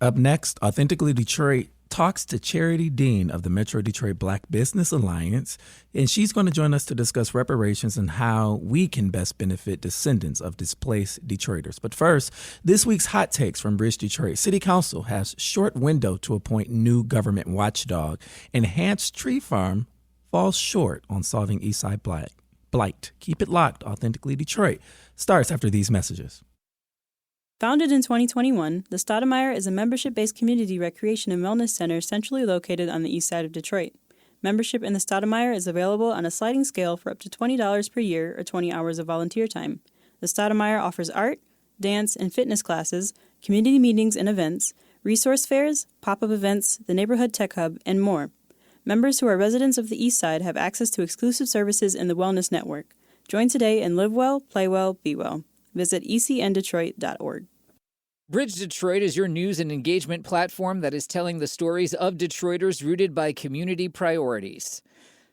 Up next, Authentically Detroit talks to Charity Dean of the Metro Detroit Black Business Alliance, and she's going to join us to discuss reparations and how we can best benefit descendants of displaced Detroiters. But first, this week's hot takes from Bridge Detroit. City Council has short window to appoint new government watchdog, and Hantz Tree Farm falls short on solving Eastside blight. Keep it locked. Authentically Detroit starts after these messages. Founded in 2021, the Stoudemire is a membership-based community recreation and wellness center centrally located on the east side of Detroit. Membership in the Stoudemire is available on a sliding scale for up to $20 per year or 20 hours of volunteer time. The Stoudemire offers art, dance, and fitness classes, community meetings and events, resource fairs, pop-up events, the neighborhood tech hub, and more. Members who are residents of the east side have access to exclusive services in the Wellness Network. Join today and live well, play well, be well. Visit ecndetroit.org. Bridge Detroit is your news and engagement platform that is telling the stories of Detroiters rooted by community priorities.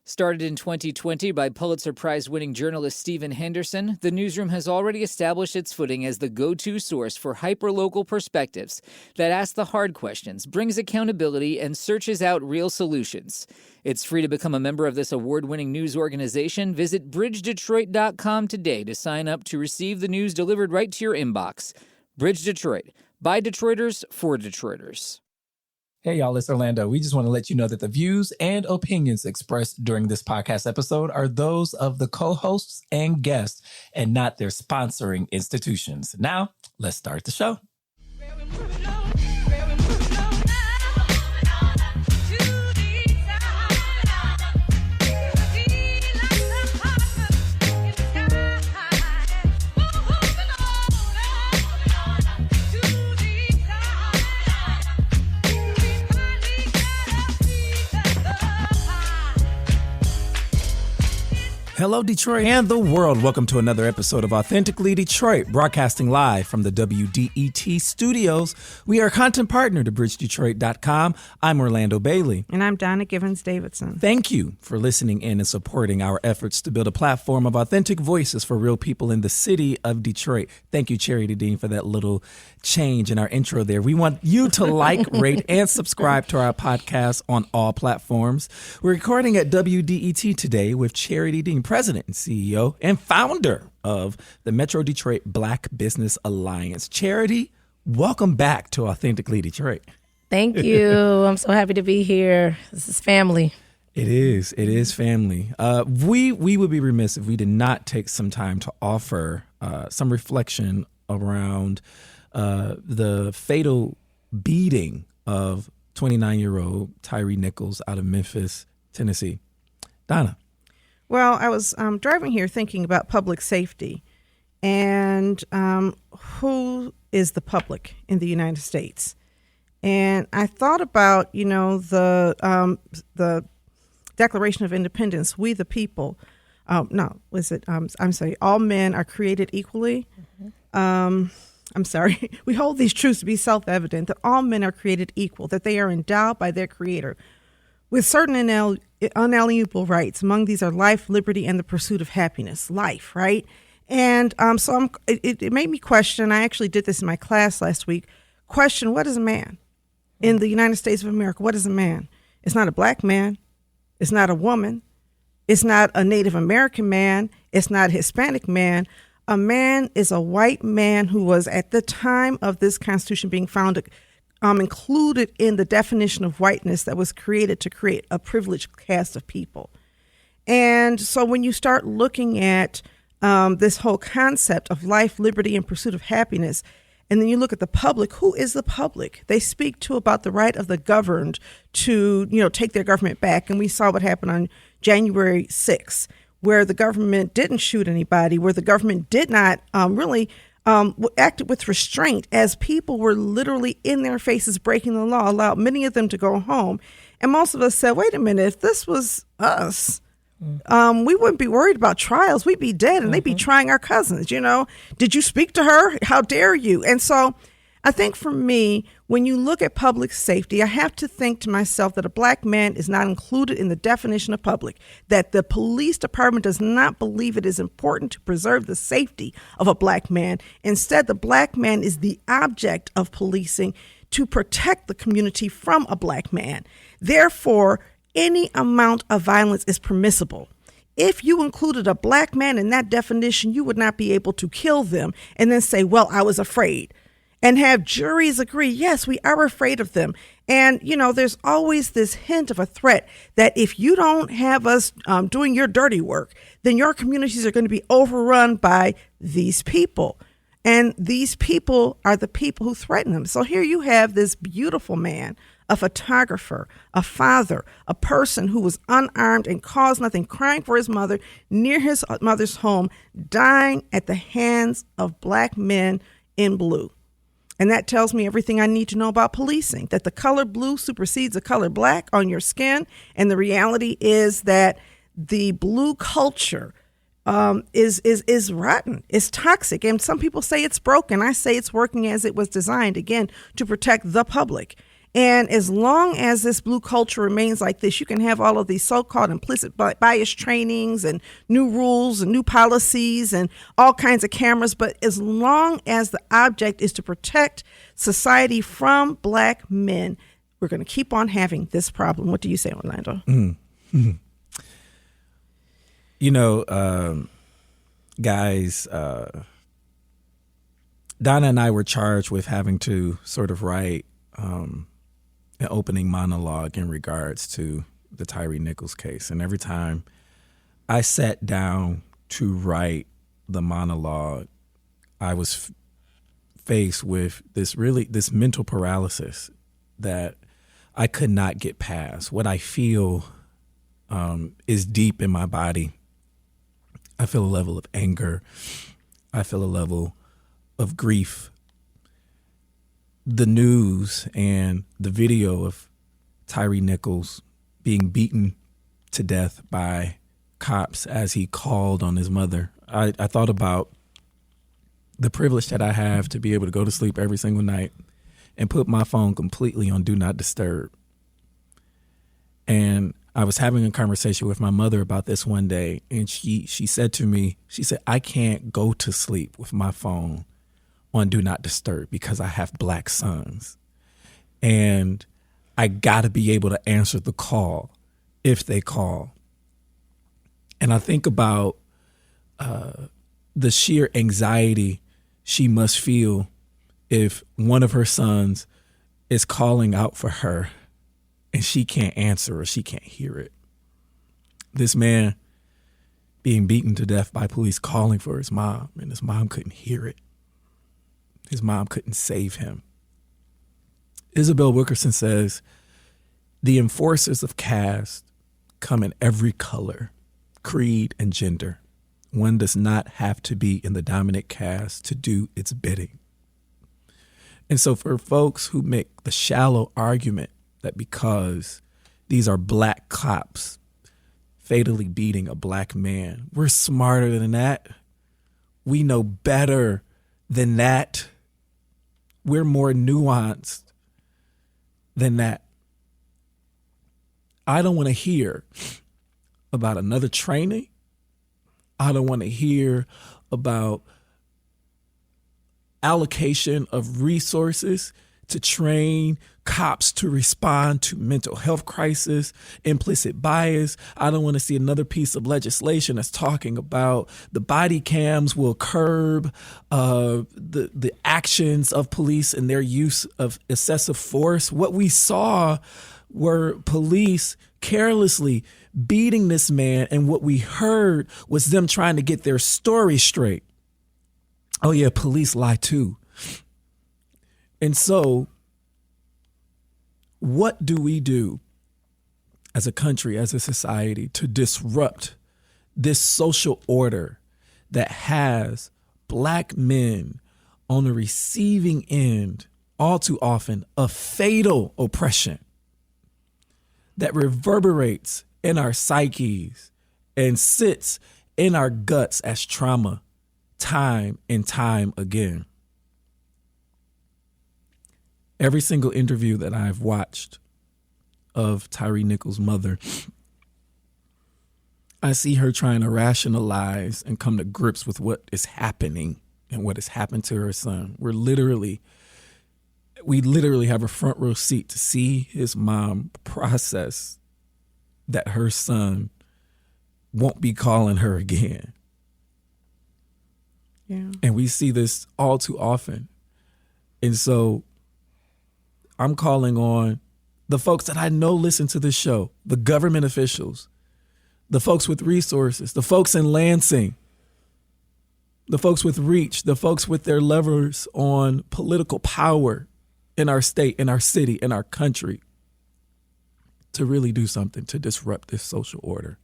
Started in 2020 by Pulitzer Prize-winning journalist Stephen Henderson, the newsroom has already established its footing as the go-to source for hyper-local perspectives that ask the hard questions, brings accountability, and searches out real solutions. It's free to become a member of this award-winning news organization. Visit bridgedetroit.com today to sign up to receive the news delivered right to your inbox. Bridge Detroit, by Detroiters, for Detroiters. Hey, y'all, it's Orlando. We just want to let you know that the views and opinions expressed during this podcast episode are those of the co-hosts and guests and not their sponsoring institutions. Now, let's start the show. Hello, Detroit and the world. Welcome to another episode of Authentically Detroit, broadcasting live from the WDET studios. We are a content partner to bridgedetroit.com. I'm Orlando Bailey. And I'm Donna Givens-Davidson. Thank you for listening in and supporting our efforts to build a platform of authentic voices for real people in the city of Detroit. Thank you, Charity Dean, for that little change in our intro there. We want you to like, rate, and subscribe to our podcast on all platforms. We're recording at WDET today with Charity Dean, President and CEO and founder of the Metro Detroit Black Business Alliance. Charity, welcome back to Authentically Detroit. Thank you. I'm so happy to be here. This is family. It is family. We would be remiss if we did not take some time to offer some reflection around the fatal beating of 29-year-old Tyre Nichols out of Memphis, Tennessee. Donna. Well, I was driving here thinking about public safety and who is the public in the United States. And I thought about, the Declaration of Independence, we the people. I'm sorry, all men are created equally. Mm-hmm. I'm sorry. We hold these truths to be self-evident, that all men are created equal, that they are endowed by their Creator with certain unalienable rights. Among these are life, liberty, and the pursuit of happiness. Life, right? And it made me question. I actually did this in my class last week. Question: what is a man in the United States of America? What is a man? It's not a black man. It's not a woman. It's not a Native American man. It's not a Hispanic man. A man is a white man who was, at the time of this Constitution being founded, included in the definition of whiteness that was created to create a privileged caste of people. And so when you start looking at this whole concept of life, liberty, and pursuit of happiness, and then you look at the public, who is the public? They speak to about the right of the governed to, take their government back. And we saw what happened on January 6th, where the government didn't shoot anybody, where the government did not really acted with restraint as people were literally in their faces breaking the law, allowed many of them to go home. And most of us said, wait a minute, if this was us, we wouldn't be worried about trials. We'd be dead and they'd be trying our cousins, Did you speak to her? How dare you? And so I think for me, when you look at public safety, I have to think to myself that a black man is not included in the definition of public, that the police department does not believe it is important to preserve the safety of a black man. Instead, the black man is the object of policing to protect the community from a black man. Therefore, any amount of violence is permissible. If you included a black man in that definition, you would not be able to kill them and then say, well, I was afraid. And have juries agree, yes, we are afraid of them. And, there's always this hint of a threat that if you don't have us doing your dirty work, then your communities are going to be overrun by these people. And these people are the people who threaten them. So here you have this beautiful man, a photographer, a father, a person who was unarmed and caused nothing, crying for his mother near his mother's home, dying at the hands of black men in blue. And that tells me everything I need to know about policing, that the color blue supersedes the color black on your skin. And the reality is that the blue culture is rotten, is toxic. And some people say it's broken. I say it's working as it was designed, again, to protect the public. And as long as this blue culture remains like this, you can have all of these so-called implicit bias trainings and new rules and new policies and all kinds of cameras. But as long as the object is to protect society from black men, we're going to keep on having this problem. What do you say, Orlando? Mm-hmm. Guys, Donna and I were charged with having to sort of write an opening monologue in regards to the Tyre Nichols case. And every time I sat down to write the monologue, I was faced with this mental paralysis that I could not get past. What I feel is deep in my body. I feel a level of anger. I feel a level of grief. The news and the video of Tyre Nichols being beaten to death by cops as he called on his mother, I thought about the privilege that I have to be able to go to sleep every single night and put my phone completely on Do Not Disturb. And I was having a conversation with my mother about this one day, and she said to me, I can't go to sleep with my phone on Do Not Disturb because I have black sons. And I got to be able to answer the call if they call. And I think about the sheer anxiety she must feel if one of her sons is calling out for her and she can't answer or she can't hear it. This man being beaten to death by police calling for his mom, and his mom couldn't hear it. His mom couldn't save him. Isabel Wilkerson says, the enforcers of caste come in every color, creed, and gender. One does not have to be in the dominant caste to do its bidding. And so for folks who make the shallow argument that because these are black cops fatally beating a black man, we're smarter than that. We know better than that. We're more nuanced than that. I don't want to hear about another training. I don't want to hear about allocation of resources to train cops to respond to mental health crisis, implicit bias. I don't want to see another piece of legislation that's talking about the body cams will curb the actions of police and their use of excessive force. What we saw were police carelessly beating this man, and what we heard was them trying to get their story straight. Oh yeah, police lie too. And so what do we do as a country, as a society, to disrupt this social order that has black men on the receiving end, all too often, of fatal oppression that reverberates in our psyches and sits in our guts as trauma time and time again? Every single interview that I've watched of Tyre Nichols' mother, I see her trying to rationalize and come to grips with what is happening and what has happened to her son. We're literally we literally have a front row seat to see his mom process that her son won't be calling her again. Yeah. And we see this all too often. And so I'm calling on the folks that I know listen to this show, the government officials, the folks with resources, the folks in Lansing, the folks with reach, the folks with their levers on political power in our state, in our city, in our country, to really do something to disrupt this social order.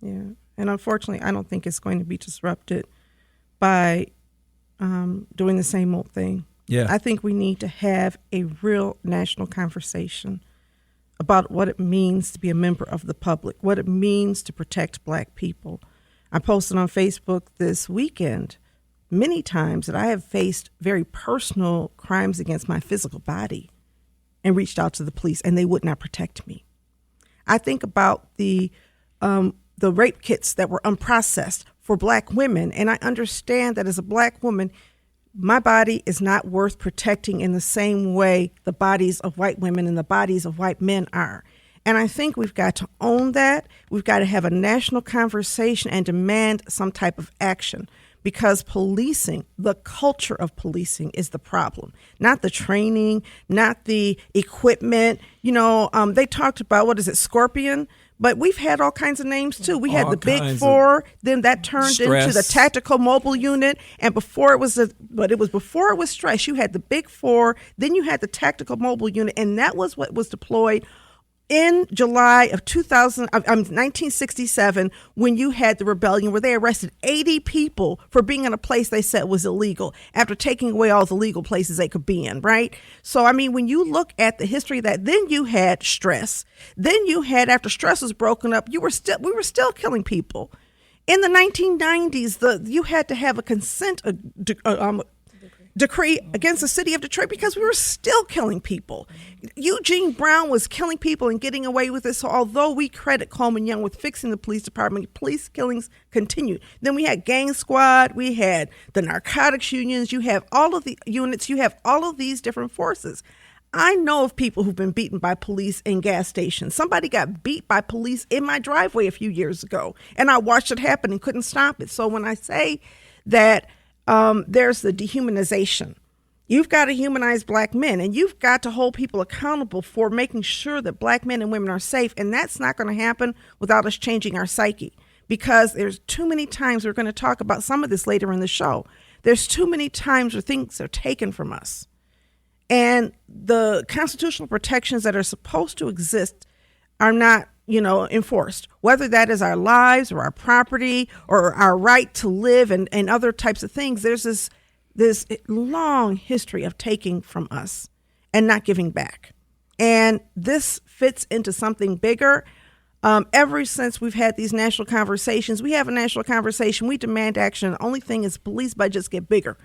Yeah. And unfortunately, I don't think it's going to be disrupted by doing the same old thing. Yeah. I think we need to have a real national conversation about what it means to be a member of the public, what it means to protect Black people. I posted on Facebook this weekend many times that I have faced very personal crimes against my physical body and reached out to the police, and they would not protect me. I think about the rape kits that were unprocessed for Black women, and I understand that as a Black woman, my body is not worth protecting in the same way the bodies of white women and the bodies of white men are. And I think we've got to own that. We've got to have a national conversation and demand some type of action, because policing, the culture of policing, is the problem, not the training, not the equipment. They talked about, Scorpion? But we've had all kinds of names too. We had the Big Four, then that turned into the Tactical Mobile Unit, and before it was Stress. You had the Big Four, then you had the Tactical Mobile Unit, and that was what was deployed in July of 1967, when you had the rebellion where they arrested 80 people for being in a place they said was illegal after taking away all the legal places they could be in, right? So, when you look at the history of that, then you had Stress. Then you had, after Stress was broken up, we were still killing people. In the 1990s, you had to have a consent decree against the city of Detroit because we were still killing people. Eugene Brown was killing people and getting away with it. So although we credit Coleman Young with fixing the police department, police killings continued. Then we had Gang Squad, we had the narcotics unions, you have all of the units, you have all of these different forces. I know of people who've been beaten by police in gas stations. Somebody got beat by police in my driveway a few years ago, and I watched it happen and couldn't stop it. So when I say that there's the dehumanization, you've got to humanize Black men, and you've got to hold people accountable for making sure that Black men and women are safe. And that's not going to happen without us changing our psyche, because there's too many times, we're going to talk about some of this later in the show, there's too many times where things are taken from us. And the constitutional protections that are supposed to exist are not, enforced, whether that is our lives or our property or our right to live and other types of things. There's this long history of taking from us and not giving back. And this fits into something bigger. Ever since we've had these national conversations, we have a national conversation, we demand action. The only thing is police budgets get bigger.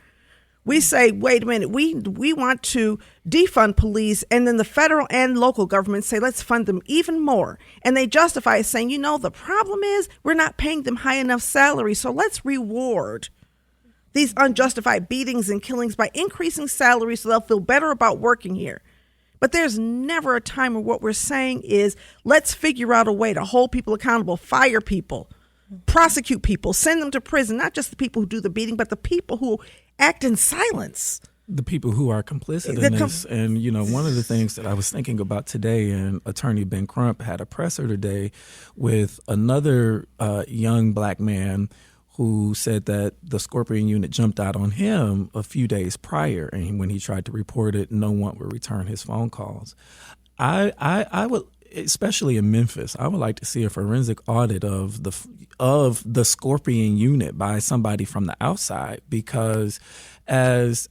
We say, wait a minute, we want to defund police, and then the federal and local governments say, let's fund them even more. And they justify it saying, the problem is we're not paying them high enough salary, so let's reward these unjustified beatings and killings by increasing salaries so they'll feel better about working here. But there's never a time where what we're saying is, let's figure out a way to hold people accountable, fire people, prosecute people, send them to prison, not just the people who do the beating, but the people who act in silence. The people who are complicit in this. And, one of the things that I was thinking about today, and Attorney Ben Crump had a presser today with another young Black man who said that the Scorpion unit jumped out on him a few days prior. And when he tried to report it, no one would return his phone calls. I would, especially in Memphis, I would like to see a forensic audit of the Scorpion unit by somebody from the outside, because as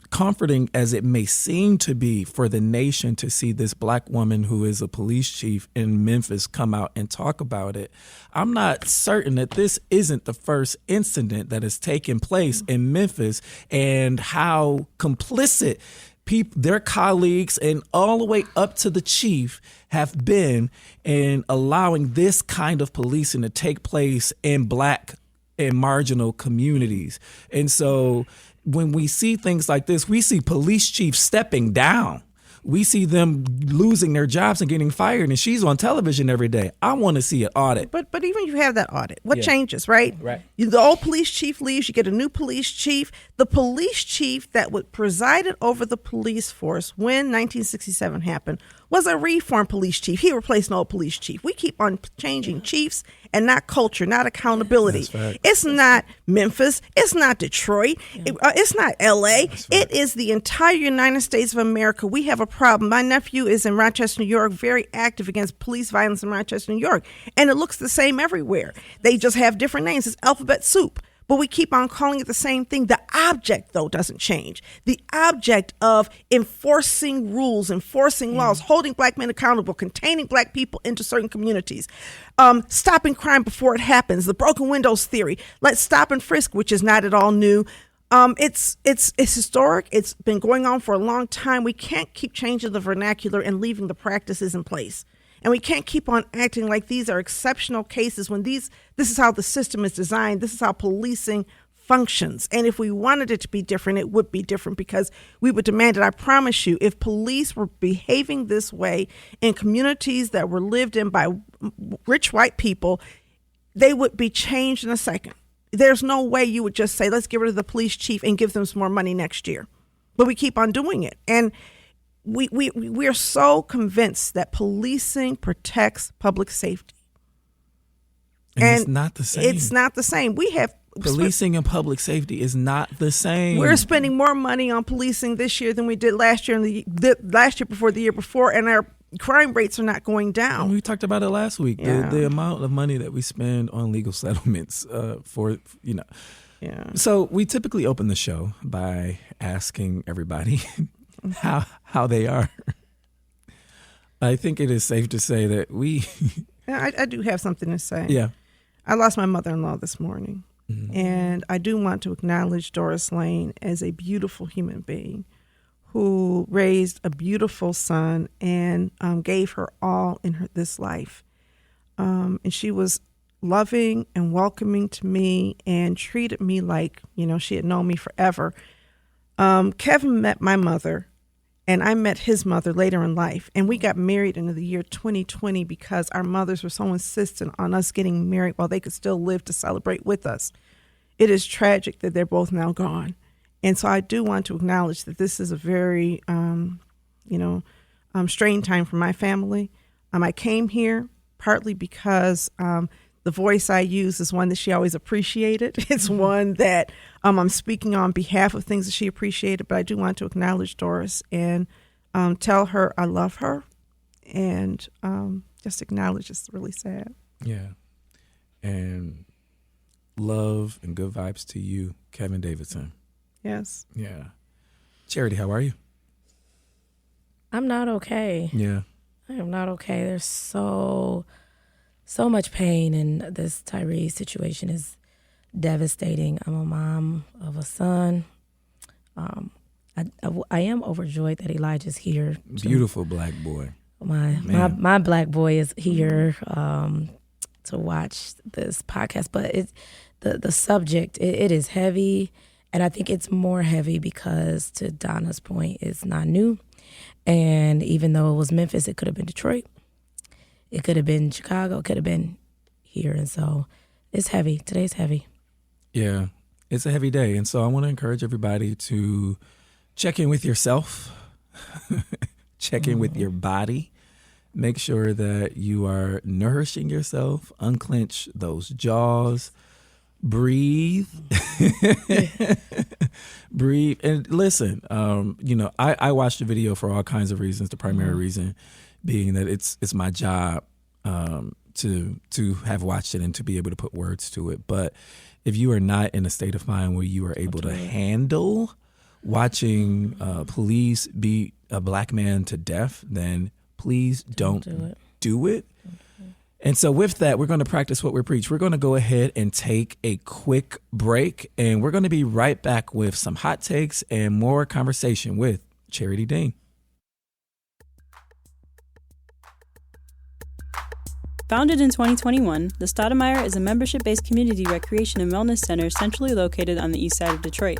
comforting as it may seem to be for the nation to see this Black woman who is a police chief in Memphis come out and talk about it, I'm not certain that this isn't the first incident that has taken place in Memphis, and how complicit their colleagues and all the way up to the chief have been in allowing this kind of policing to take place in Black and marginal communities. And so when we see things like this, we see police chiefs stepping down. We see them losing their jobs and getting fired, and she's on television every day. I want to see an audit. But even you have that audit. What changes, right? Right. The old police chief leaves, you get a new police chief. The police chief that presided over the police force when 1967 happened was a reform police chief. He replaced an old police chief. We keep on changing chiefs and not culture, not accountability. It's not Memphis. It's not Detroit. It's not L.A. It is the entire United States of America. We have a problem. My nephew is in Rochester, New York, very active against police violence in Rochester, New York. And it looks the same everywhere. They just have different names. It's alphabet soup. But we keep on calling it the same thing. The object, though, doesn't change. The object of enforcing rules, enforcing laws, holding black men accountable, containing black people into certain communities, stopping crime before it happens, the broken windows theory, let's stop and frisk, which is not at all new. It's historic. It's been going on for a long time. We can't keep changing the vernacular and leaving the practices in place. And we can't keep on acting like these are exceptional cases when this is how the system is designed. This is how policing functions. And if we wanted it to be different, it would be different because we would demand it. I promise you, if police were behaving this way in communities that were lived in by rich white people, they would be changed in a second. There's no way you would just say, let's get rid of the police chief and give them some more money next year. But we keep on doing it. And we are so convinced that policing protects public safety. And it's not the same. It's not the same. We have policing and public safety is not the same. We're spending more money on policing this year than we did last year and the last year before the year before, and our crime rates are not going down. And we talked about it last week. Yeah. The amount of money that we spend on legal settlements Yeah. So we typically open the show by asking everybody how they are. I think it is safe to say that I do have something to say. Yeah. I lost my mother-in-law this morning. Mm-hmm. And I do want to acknowledge Doris Lane as a beautiful human being who raised a beautiful son and gave her all in this life. And she was loving and welcoming to me and treated me like, she had known me forever. Kevin met my mother, and I met his mother later in life. And we got married in the year 2020 because our mothers were so insistent on us getting married while they could still live to celebrate with us. It is tragic that they're both now gone. And so I do want to acknowledge that this is a very, strained time for my family. I came here partly because the voice I use is one that she always appreciated. It's one that I'm speaking on behalf of things that she appreciated, but I do want to acknowledge Doris and tell her I love her and just acknowledge it's really sad. Yeah. And love and good vibes to you, Kevin Davidson. Yes. Yeah. Charity, how are you? I'm not okay. Yeah. I am not okay. There's so much pain, and this Tyre situation is devastating. I'm a mom of a son. I am overjoyed that Elijah's here. Beautiful black boy. My black boy is here to watch this podcast. But the subject, it is heavy, and I think it's more heavy because, to Donna's point, it's not new. And even though it was Memphis, it could have been Detroit. It could have been Chicago. It could have been here. And so it's heavy. Today's heavy. Yeah, it's a heavy day. And so I want to encourage everybody to check in with yourself, check in with your body, make sure that you are nourishing yourself, unclench those jaws, breathe, breathe. And listen, I watched the video for all kinds of reasons. The primary reason being that it's my job to have watched it and to be able to put words to it. But if you are not in a state of mind where you are able to handle watching police beat a black man to death, then please don't do it. And so with that, we're going to practice what we preach. We're going to go ahead and take a quick break, and we're going to be right back with some hot takes and more conversation with Charity Dean. Founded in 2021, the Stoudemire is a membership-based community recreation and wellness center centrally located on the east side of Detroit.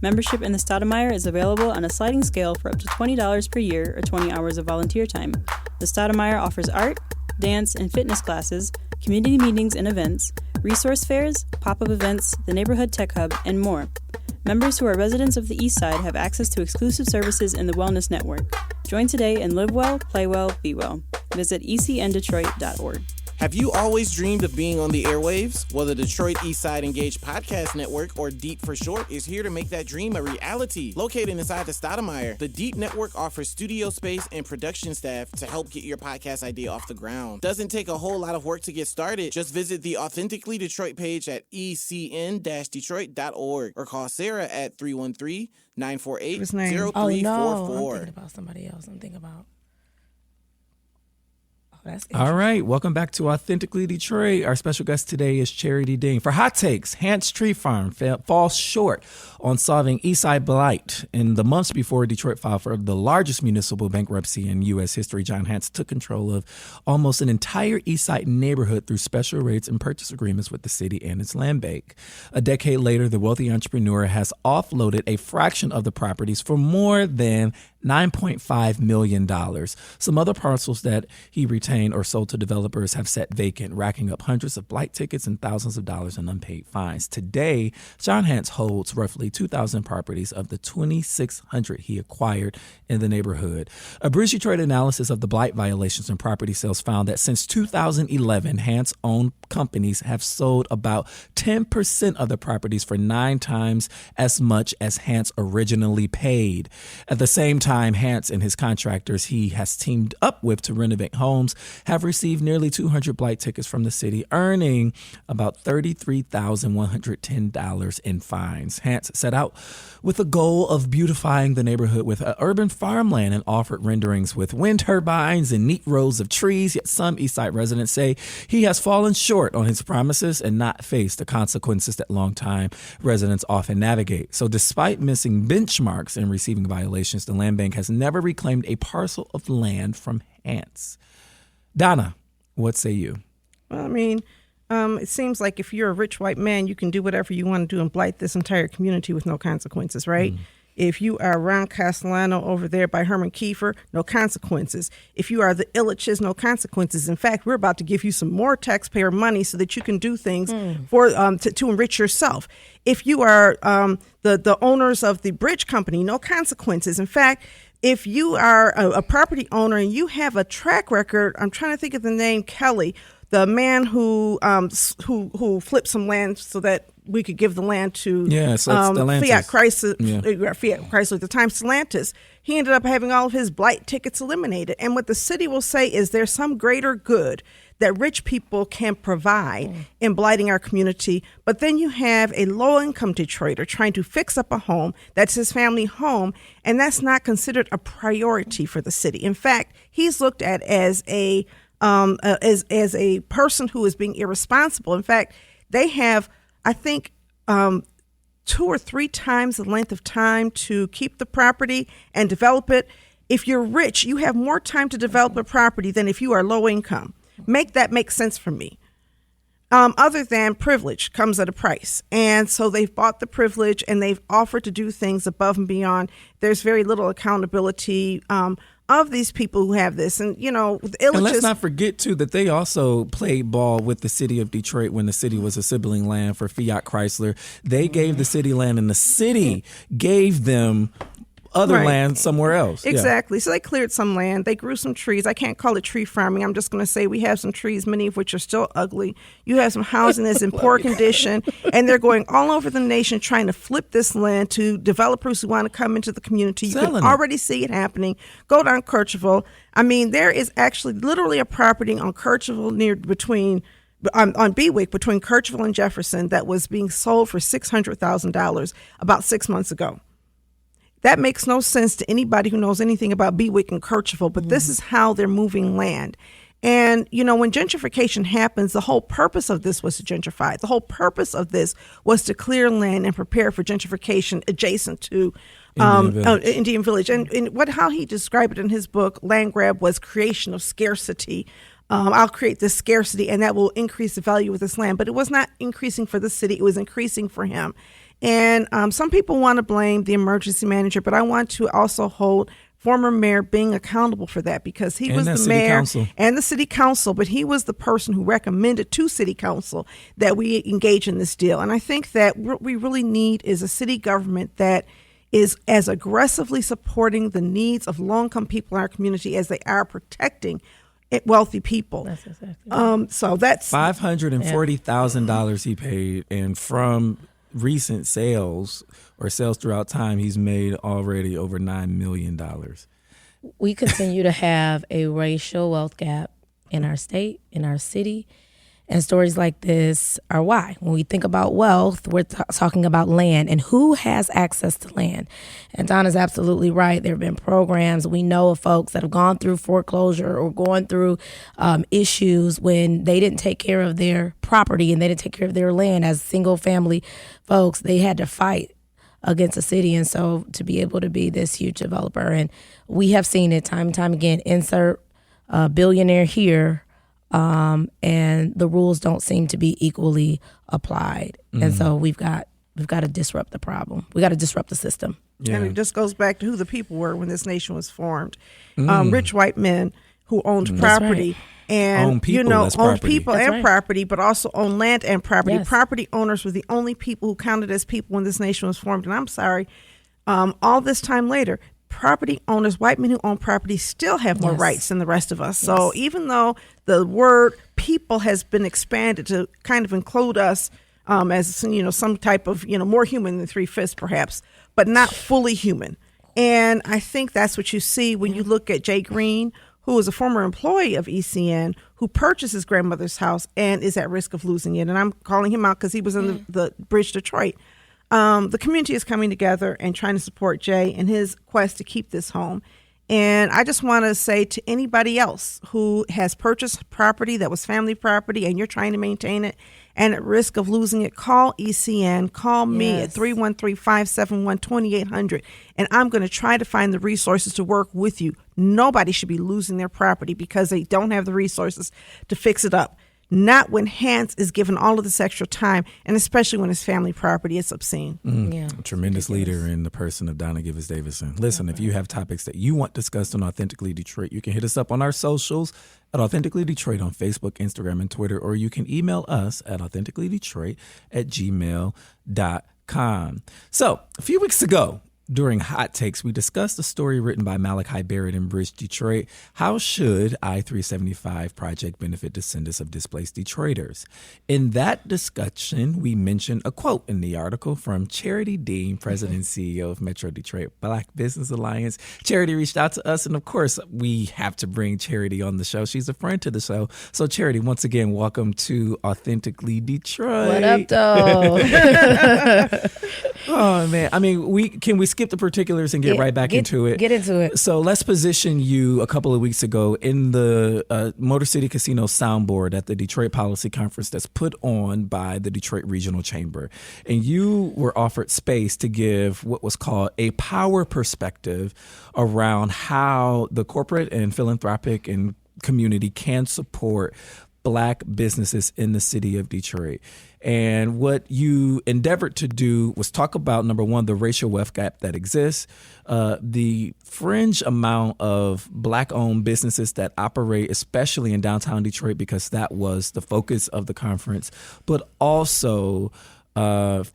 Membership in the Stoudemire is available on a sliding scale for up to $20 per year or 20 hours of volunteer time. The Stoudemire offers art, dance, and fitness classes, community meetings and events, resource fairs, pop-up events, the Neighborhood Tech Hub, and more. Members who are residents of the East Side have access to exclusive services in the Wellness Network. Join today and live well, play well, be well. Visit ecndetroit.org. Have you always dreamed of being on the airwaves? Well, the Detroit Eastside Engaged Podcast Network, or DEEP for short, is here to make that dream a reality. Located inside the Stoudemire, the DEEP Network offers studio space and production staff to help get your podcast idea off the ground. Doesn't take a whole lot of work to get started. Just visit the Authentically Detroit page at ecn-detroit.org or call Sarah at 313-948-0344. Oh, no. I'm thinking about somebody else. All right. Welcome back to Authentically Detroit. Our special guest today is Charity Dean. For Hot Takes, Hantz Tree Farm falls short on solving Eastside blight. In the months before Detroit filed for the largest municipal bankruptcy in U.S. history, John Hantz took control of almost an entire Eastside neighborhood through special rates and purchase agreements with the city and its land bank. A decade later, the wealthy entrepreneur has offloaded a fraction of the properties for more than $9.5 million. Some other parcels that he retained or sold to developers have sat vacant, racking up hundreds of blight tickets and thousands of dollars in unpaid fines. Today, John Hantz holds roughly 2,000 properties of the 2,600 he acquired in the neighborhood. A Bridge Detroit analysis of the blight violations and property sales found that since 2011, Hantz-owned companies have sold about 10% of the properties for 9 times as much as Hantz originally paid. At the same time, Hantz and his contractors he has teamed up with to renovate homes have received nearly 200 blight tickets from the city, earning about $33,110 in fines. Hantz set out with a goal of beautifying the neighborhood with urban farmland and offered renderings with wind turbines and neat rows of trees. Yet some Eastside residents say he has fallen short on his promises and not faced the consequences that longtime residents often navigate. So despite missing benchmarks and receiving violations, the land bank has never reclaimed a parcel of land from Hantz. Donna, what say you? Well, I mean, it seems like if you're a rich white man, you can do whatever you want to do and blight this entire community with no consequences, right? If you are around Castellano over there by Herman Kiefer, no consequences. If you are the Illiches, no consequences. In fact, we're about to give you some more taxpayer money so that you can do things for to enrich yourself. If you are the owners of the bridge company, no consequences. In fact, if you are a property owner and you have a track record, I'm trying to think of the name, Kelly, the man who flipped some land so that we could give the land to Fiat Chrysler at the time, Stellantis. He ended up having all of his blight tickets eliminated. And what the city will say is there's some greater good that rich people can provide in blighting our community. But then you have a low-income Detroiter trying to fix up a home that's his family home, and that's not considered a priority for the city. In fact, he's looked at as a person who is being irresponsible. In fact, they have, I think, 2 or 3 times the length of time to keep the property and develop it. If you're rich, you have more time to develop a property than if you are low income. Make that make sense for me. Other than privilege comes at a price. And so they've bought the privilege and they've offered to do things above and beyond. There's very little accountability of these people who have this. And, you know, with Illiches, and let's not forget, too, that they also played ball with the city of Detroit when the city was a sibling land for Fiat Chrysler. They gave the city land and the city gave them other land somewhere else. Exactly. So they cleared some land. They grew some trees. I can't call it tree farming. I'm just going to say we have some trees, many of which are still ugly. You have some housing that's in poor condition, and they're going all over the nation trying to flip this land to developers who want to come into the community. You can already see it happening. Go down Kercheval. I mean, there is actually literally a property on Kercheval on Bewick between Kercheval and Jefferson that was being sold for $600,000 about 6 months ago. That makes no sense to anybody who knows anything about Bewick and Kercheval, but this is how they're moving land. And, you know, when gentrification happens, the whole purpose of this was to gentrify. The whole purpose of this was to clear land and prepare for gentrification adjacent to Indian Village. And how he described it in his book, Land Grab, was creation of scarcity. I'll create this scarcity and that will increase the value of this land. But it was not increasing for the city. It was increasing for him. And some people want to blame the emergency manager, but I want to also hold former mayor being accountable for that, because he was the mayor and the city council, but he was the person who recommended to city council that we engage in this deal. And I think that what we really need is a city government that is as aggressively supporting the needs of low-income people in our community as they are protecting wealthy people. That's exactly right. So that's $540,000 he paid, and from recent sales or sales throughout time, he's made already over $9 million. We continue to have a racial wealth gap in our state, in our city, and stories like this are why. When we think about wealth, we're talking about land and who has access to land. And Donna's absolutely right. There have been programs. We know of folks that have gone through foreclosure or going through issues when they didn't take care of their property and they didn't take care of their land. As single family folks, they had to fight against the city. And so to be able to be this huge developer, and we have seen it time and time again, insert billionaire here, and the rules don't seem to be equally applied. And so we've got to disrupt the problem. We got to disrupt the system. Yeah. And it just goes back to who the people were when this nation was formed. Rich white men who owned property. And own people and property, but also own land and property. Yes. Property owners were the only people who counted as people when this nation was formed. And I'm sorry, all this time later, property owners, white men who own property, still have more rights than the rest of us. So even though the word people has been expanded to kind of include us as some type of more human than 3/5 perhaps, but not fully human. And I think that's what you see when you look at Jay Green, who is a former employee of ECN, who purchased his grandmother's house and is at risk of losing it. And I'm calling him out because he was in the Bridge Detroit. The community is coming together and trying to support Jay in his quest to keep this home. And I just want to say to anybody else who has purchased property that was family property and you're trying to maintain it and at risk of losing it, call ECN, call me at 313-571-2800, and I'm going to try to find the resources to work with you. Nobody should be losing their property because they don't have the resources to fix it up. Not when Hantz is given all of this extra time, and especially when it's family property. It's obscene. A tremendous leader in the person of Donna Givers-Davison. Listen, if you have topics that you want discussed on Authentically Detroit, you can hit us up on our socials at Authentically Detroit on Facebook, Instagram, and Twitter, or you can email us at authenticallydetroit@gmail.com. So a few weeks ago, during Hot Takes, we discussed a story written by Malachi Barrett in Bridge, Detroit. How should I-375 project benefit descendants of displaced Detroiters? In that discussion, we mentioned a quote in the article from Charity Dean, President and CEO of Metro Detroit Black Business Alliance. Charity reached out to us, and of course, we have to bring Charity on the show. She's a friend to the show. So Charity, once again, welcome to Authentically Detroit. What up, though? Oh, man. I mean, can we skip the particulars and get right back into it? Get into it. So let's position you a couple of weeks ago in the Motor City Casino soundboard at the Detroit Policy Conference that's put on by the Detroit Regional Chamber. And you were offered space to give what was called a power perspective around how the corporate and philanthropic and community can support Black businesses in the city of Detroit. And what you endeavored to do was talk about, number one, the racial wealth gap that exists, the fringe amount of Black-owned businesses that operate, especially in downtown Detroit, because that was the focus of the conference, but also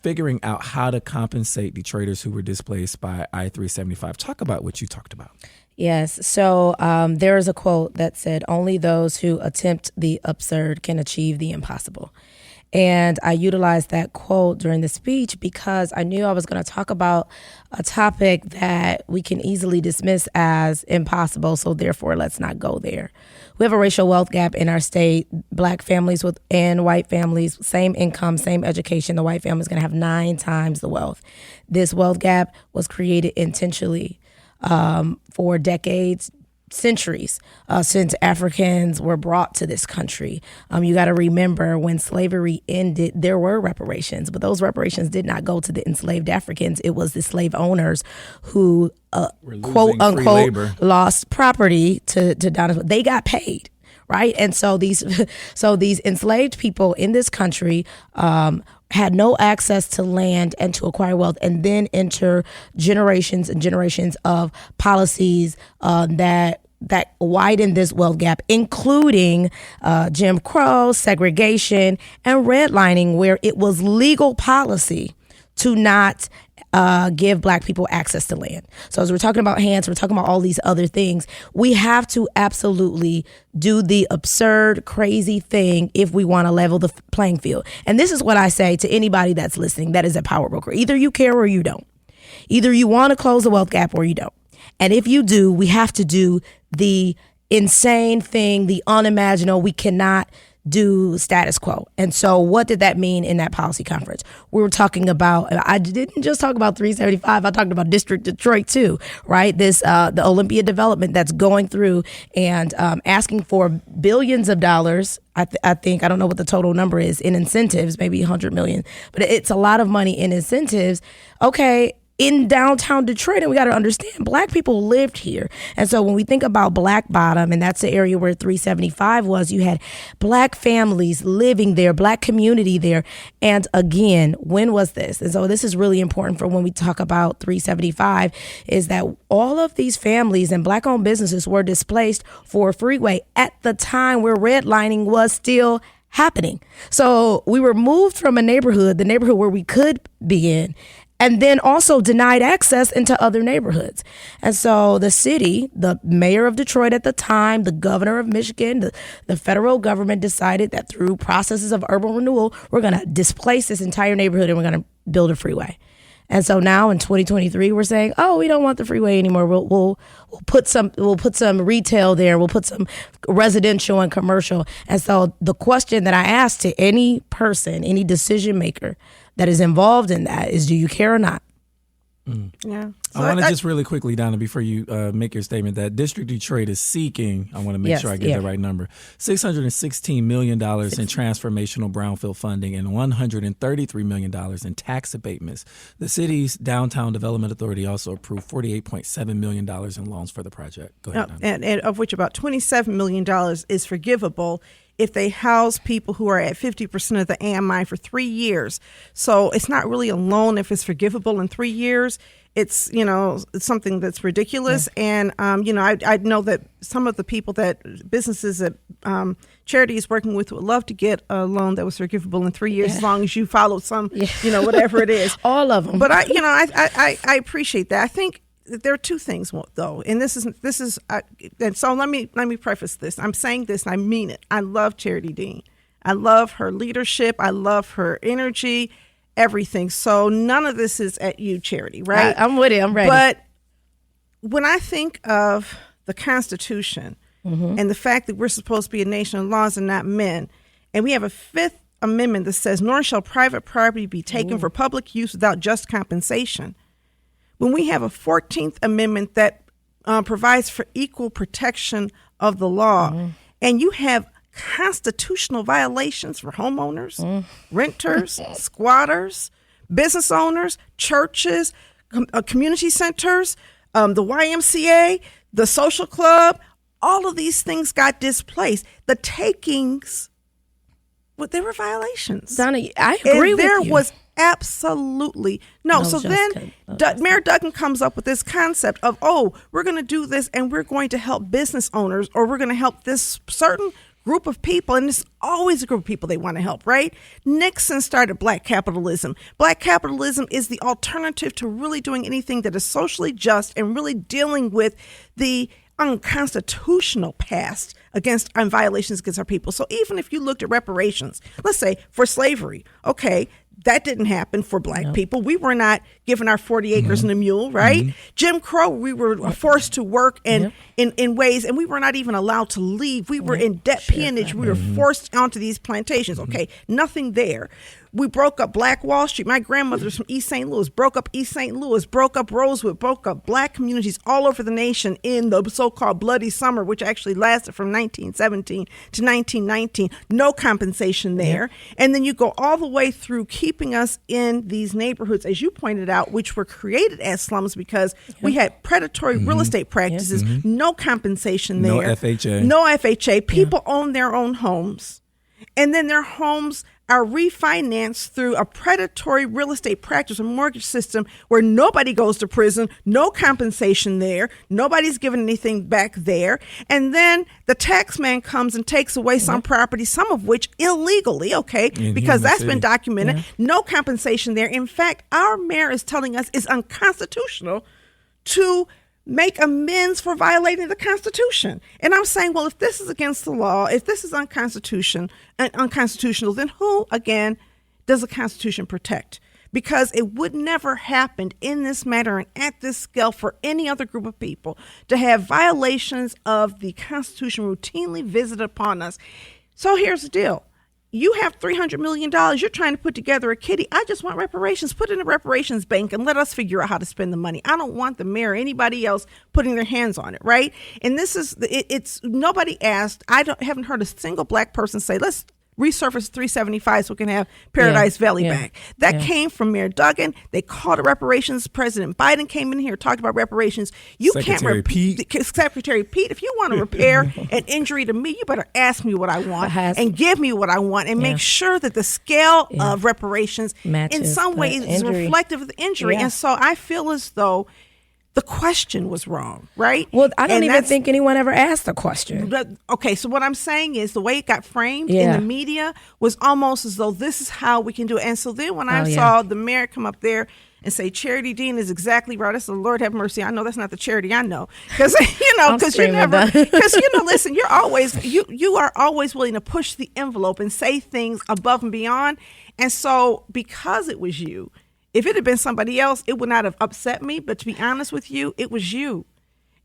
figuring out how to compensate Detroiters who were displaced by I-375. Talk about what you talked about. Yes. So there is a quote that said, "Only those who attempt the absurd can achieve the impossible." And I utilized that quote during the speech because I knew I was going to talk about a topic that we can easily dismiss as impossible. So therefore, let's not go there. We have a racial wealth gap in our state. Black families and white families, same income, same education. The white family is going to have 9 times the wealth. This wealth gap was created intentionally for decades, centuries, since Africans were brought to this country. You got to remember when slavery ended, there were reparations, but those reparations did not go to the enslaved Africans. It was the slave owners who, quote unquote, lost property to Donna. They got paid. right? And so these enslaved people in this country had no access to land and to acquire wealth, and then enter generations and generations of policies that widen this wealth gap, including Jim Crow, segregation, and redlining, where it was legal policy to not give Black people access to land. So as we're talking about Hantz, we're talking about all these other things. We have to absolutely do the absurd, crazy thing if we want to level the playing field. And this is what I say to anybody that's listening that is a power broker. Either you care or you don't. Either you want to close the wealth gap or you don't. And if you do, we have to do the insane thing, the unimaginable. We cannot do status quo. And so what did that mean in that policy conference? We were talking about, I didn't just talk about 375, I talked about District Detroit too, right? This, the Olympia development that's going through and asking for billions of dollars. I think, I don't know what the total number is in incentives, maybe 100 million, but it's a lot of money in incentives. Okay. In downtown Detroit, and we got to understand, Black people lived here. And so when we think about Black Bottom, and that's the area where 375 was, you had Black families living there, Black community there. And again, when was this? And so this is really important for when we talk about 375, is that all of these families and Black-owned businesses were displaced for a freeway at the time where redlining was still happening. So we were moved from a neighborhood, the neighborhood where we could be in, and then also denied access into other neighborhoods. And so the city, the mayor of Detroit at the time, the governor of Michigan, the federal government decided that through processes of urban renewal, we're going to displace this entire neighborhood and we're going to build a freeway. And so now in 2023, we're saying, oh, we don't want the freeway anymore. We'll put some retail there. We'll put some residential and commercial. And so the question that I ask to any person, any decision maker that is involved in that is, do you care or not? Yeah. I want to just really quickly, Donna, before you make your statement, that District Detroit is seeking, I want to make sure I get the right number, $616 million in transformational brownfield funding and $133 million in tax abatements. The city's Downtown Development Authority also approved $48.7 million in loans for the project. Go ahead, Donna. And of which about $27 million is forgivable if they house people who are at 50% of the AMI for 3 years. So it's not really a loan if it's forgivable in 3 years. It's, it's something that's ridiculous. Yeah. And, I know that some of the people businesses that charities working with would love to get a loan that was forgivable in 3 years, as long as you follow some, whatever it is. All of them. But I appreciate that. I think there are two things though, and this is and so let me preface this. I'm saying this and I mean it. I love Charity Dean. I love her leadership. I love her energy, everything. So none of this is at you, Charity, right? I'm with it. I'm ready. But when I think of the Constitution and the fact that we're supposed to be a nation of laws and not men, and we have a Fifth Amendment that says, nor shall private property be taken for public use without just compensation. When we have a 14th Amendment that provides for equal protection of the law, and you have constitutional violations for homeowners, renters, squatters, business owners, churches, community centers, the YMCA, the social club, all of these things got displaced. The takings, there were violations. Donna, I agree with you. There was absolutely no. So then Mayor Duggan comes up with this concept of, we're going to do this and we're going to help business owners, or we're going to help this certain group of people, and it's always a group of people they want to help, right? Nixon started Black capitalism. Black capitalism is the alternative to really doing anything that is socially just and really dealing with the unconstitutional past against violations against our people. So even if you looked at reparations, let's say for slavery, okay, that didn't happen for Black people. We were not given our 40 acres and a mule, right? Jim Crow, we were forced to work in ways, and we were not even allowed to leave. We were in debt peonage. We were forced onto these plantations. Okay, nothing there. We broke up Black Wall Street. My grandmother's from East St. Louis, broke up East St. Louis, broke up Rosewood, broke up Black communities all over the nation in the so-called Bloody Summer, which actually lasted from 1917 to 1919. No compensation there. And then you go all the way through keeping us in these neighborhoods, as you pointed out, which were created as slums because we had predatory real estate practices, no compensation there. No FHA. No FHA. People own their own homes. And then their homes are refinanced through a predatory real estate practice and mortgage system where nobody goes to prison, no compensation there, nobody's given anything back there. And then the tax man comes and takes away some property, some of which illegally, because that's been documented, no compensation there. In fact, our mayor is telling us it's unconstitutional to make amends for violating the Constitution. And I'm saying, well, if this is against the law, if this is unconstitutional, then who, again, does the Constitution protect? Because it would never happen in this manner and at this scale for any other group of people to have violations of the Constitution routinely visited upon us. So here's the deal. You have $300 million. You're trying to put together a kitty. I just want reparations. Put it in the reparations bank and let us figure out how to spend the money. I don't want the mayor or anybody else putting their hands on it, right? And this is, it's nobody asked. Haven't heard a single Black person say, let's resurface 375 so we can have Paradise Valley back. That came from Mayor Duggan. They called it reparations. President Biden came in here, talked about reparations. You Secretary Pete. Secretary Pete, if you want to repair an injury to me, you better ask me what I want and give me what I want and make sure that the scale of reparations in some ways is reflective of the injury. And so I feel as though the question was wrong, right? Well, I don't even think anyone ever asked the question. Okay, so what I'm saying is the way it got framed in the media was almost as though this is how we can do it. And so then when I saw the mayor come up there and say Charity Dean is exactly right, I said, Lord have mercy. I know that's not the Charity I know, because listen, you are always willing to push the envelope and say things above and beyond. And so because it was you. If it had been somebody else, it would not have upset me. But to be honest with you, it was you.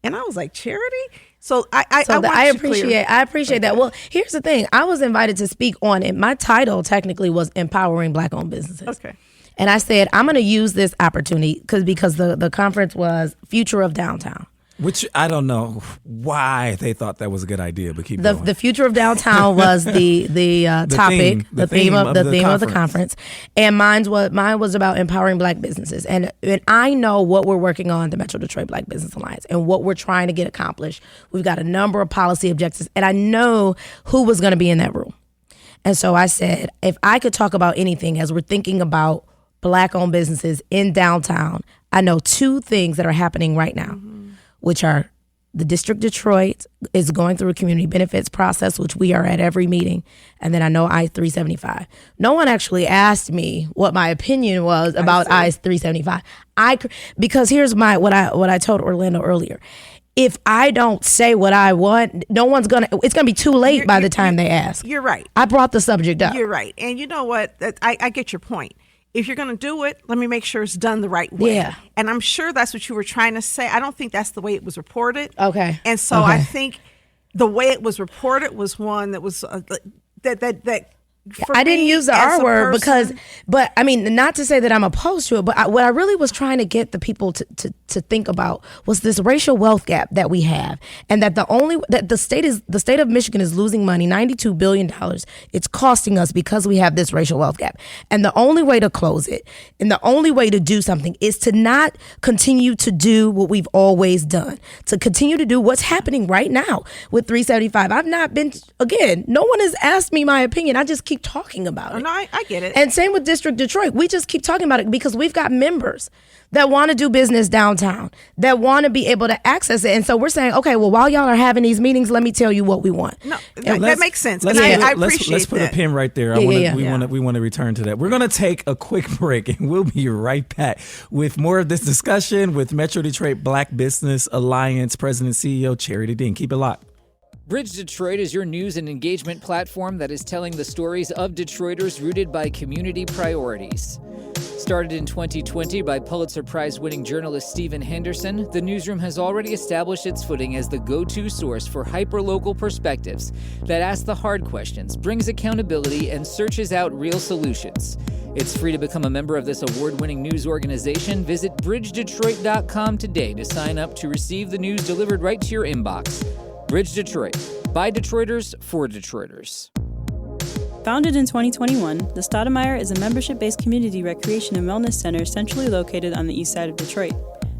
And I was like, Charity? So I appreciate that. Well, here's the thing. I was invited to speak on it. My title technically was Empowering Black-Owned Businesses. Okay. And I said, I'm going to use this opportunity because the conference was Future of Downtown. Which I don't know why they thought that was a good idea, but keep going. The future of downtown was the topic, the theme of the conference, and mine was about empowering Black businesses. And I know what we're working on, the Metro Detroit Black Business Alliance, and what we're trying to get accomplished. We've got a number of policy objectives, and I know who was going to be in that room. And so I said, if I could talk about anything as we're thinking about Black-owned businesses in downtown, I know two things that are happening right now. Which are the District Detroit is going through a community benefits process, which we are at every meeting. And then I know I-375. No one actually asked me what my opinion was about I-375. Because here's what I told Orlando earlier. If I don't say what I want, it's going to be too late by the time they ask. You're right. I brought the subject up. You're right. And you know what? I get your point. If you're going to do it, let me make sure it's done the right way. Yeah. And I'm sure that's what you were trying to say. I don't think that's the way it was reported. Okay. And so I think the way it was reported was one that was that I didn't use the R word but I mean, not to say that I'm opposed to it, but what I really was trying to get the people to think about was this racial wealth gap that we have, and that the state of Michigan is losing money, $92 billion. It's costing us because we have this racial wealth gap. And the only way to close it and the only way to do something is to not continue to do what we've always done, to continue to do what's happening right now with 375. No one has asked me my opinion. I just keep talking about it. No, I get it. And same with District Detroit. We just keep talking about it because we've got members that want to do business downtown, that want to be able to access it. And so we're saying, okay, well, while y'all are having these meetings, let me tell you what we want. No, that makes sense. And I appreciate let's put a pin right there. We want to return to that. We're going to take a quick break, and we'll be right back with more of this discussion with Metro Detroit Black Business Alliance President CEO Charity Dean. Keep it locked. Bridge Detroit is your news and engagement platform that is telling the stories of Detroiters rooted by community priorities. Started in 2020 by Pulitzer Prize-winning journalist Stephen Henderson, the newsroom has already established its footing as the go-to source for hyper-local perspectives that ask the hard questions, brings accountability, and searches out real solutions. It's free to become a member of this award-winning news organization. Visit bridgedetroit.com today to sign up to receive the news delivered right to your inbox. Bridge Detroit. By Detroiters, for Detroiters. Founded in 2021, the Stoudemire is a membership-based community recreation and wellness center centrally located on the east side of Detroit.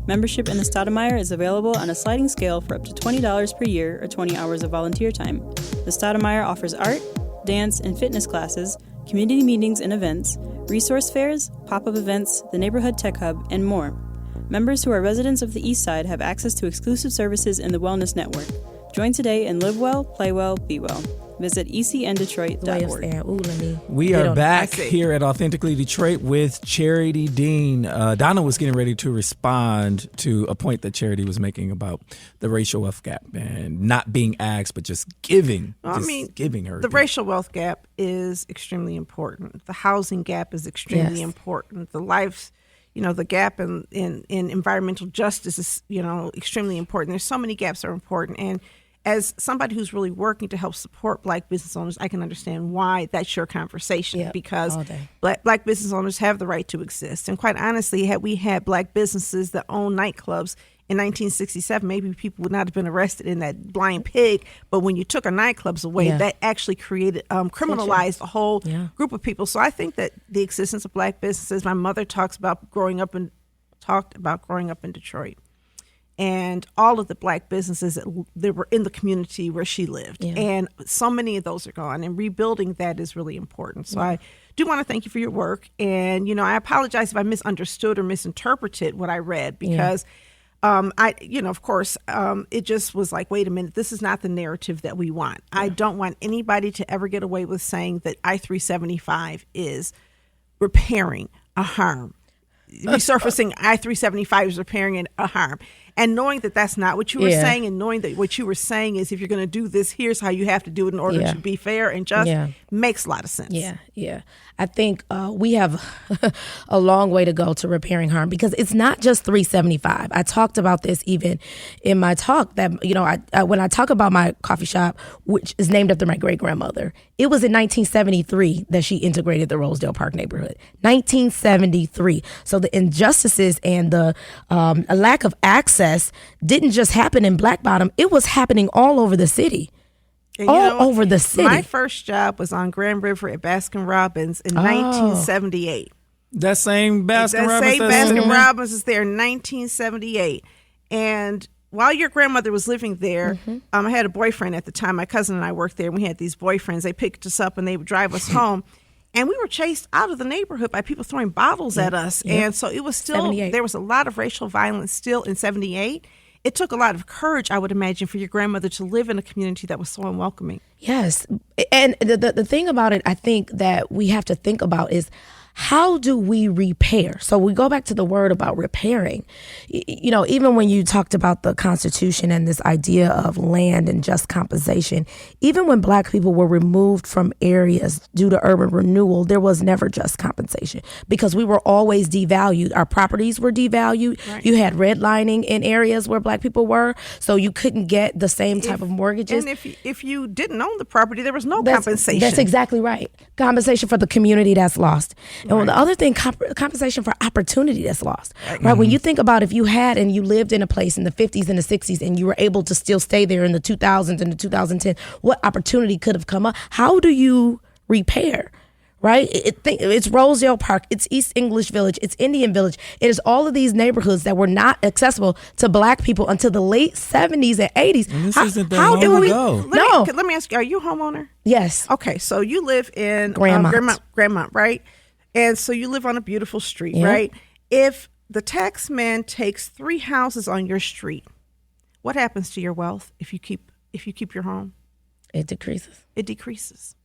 Membership in the Stoudemire is available on a sliding scale for up to $20 per year or 20 hours of volunteer time. The Stoudemire offers art, dance, and fitness classes, community meetings and events, resource fairs, pop-up events, the neighborhood tech hub, and more. Members who are residents of the east side have access to exclusive services in the Wellness Network. Join today and live well, play well, be well. Visit ecndetroit.org. We are back here at Authentically Detroit with Charity Dean. Donna was getting ready to respond to a point that Charity was making about the racial wealth gap and not being asked, but just giving. Giving her. The racial wealth gap is extremely important. The housing gap is extremely important. The life, the gap in environmental justice is, extremely important. There's so many gaps that are important. And as somebody who's really working to help support Black business owners, I can understand why that's your conversation, because Black business owners have the right to exist. And quite honestly, had we had Black businesses that own nightclubs in 1967, maybe people would not have been arrested in that blind pig. But when you took our nightclubs away, that actually created, criminalized a whole group of people. So I think that the existence of Black businesses, my mother talked about growing up in Detroit. And all of the Black businesses that were in the community where she lived. And so many of those are gone. And rebuilding that is really important. So I do want to thank you for your work. And, I apologize if I misunderstood or misinterpreted what I read, because it just was like, wait a minute, this is not the narrative that we want. I don't want anybody to ever get away with saying that I-375 is repairing a harm. Resurfacing I-375 is repairing a harm. And knowing that that's not what you were saying, and knowing that what you were saying is, if you're going to do this, here's how you have to do it in order to be fair and just, makes a lot of sense. Yeah. I think we have a long way to go to repairing harm, because it's not just 375. I talked about this even in my talk that, when I talk about my coffee shop, which is named after my great-grandmother, it was in 1973 that she integrated the Rosedale Park neighborhood. 1973. So the injustices and the lack of access didn't just happen in Black Bottom. It was happening all over the city. And over the city. My first job was on Grand River at Baskin Robbins in 1978. That same Baskin Robbins? Baskin Robbins is there in 1978. And while your grandmother was living there, I had a boyfriend at the time. My cousin and I worked there, and we had these boyfriends. They picked us up, and they would drive us home. And we were chased out of the neighborhood by people throwing bottles at us. And so it was still, there was a lot of racial violence still in 78. It took a lot of courage, I would imagine, for your grandmother to live in a community that was so unwelcoming. Yes. And the thing about it, I think that we have to think about is, how do we repair? So we go back to the word about repairing. Even when you talked about the Constitution and this idea of land and just compensation, even when Black people were removed from areas due to urban renewal, there was never just compensation, because we were always devalued. Our properties were devalued. Right. You had redlining in areas where Black people were, so you couldn't get the same type of mortgages. And if you didn't own the property, there was no compensation. That's exactly right. Compensation for the community that's lost. And the other thing, compensation for opportunity that's lost. Right? When you think about if you had and you lived in a place in the 50s and the 60s and you were able to still stay there in the 2000s and the 2010, what opportunity could have come up? How do you repair? Right? It's Rosedale Park. It's East English Village. It's Indian Village. It is all of these neighborhoods that were not accessible to Black people until the late 70s and 80s. And this isn't that long ago. Let me ask you, are you a homeowner? Yes. Okay, so you live in Grandmont, right? And so you live on a beautiful street, right? If the tax man takes 3 houses on your street, what happens to your wealth if you keep your home? It decreases. It decreases.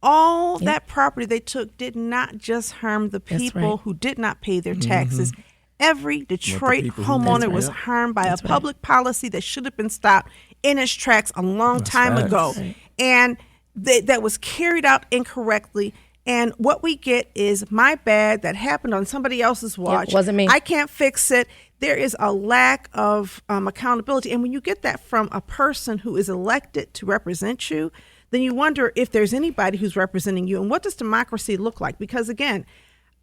All that property they took did not just harm the people who did not pay their taxes. Every Detroit homeowner was harmed by a public policy that should have been stopped in its tracks a long time ago. And that was carried out incorrectly. And what we get is, my bad, that happened on somebody else's watch. It wasn't me. I can't fix it. There is a lack of accountability. And when you get that from a person who is elected to represent you, then you wonder if there's anybody who's representing you. And what does democracy look like? Because again,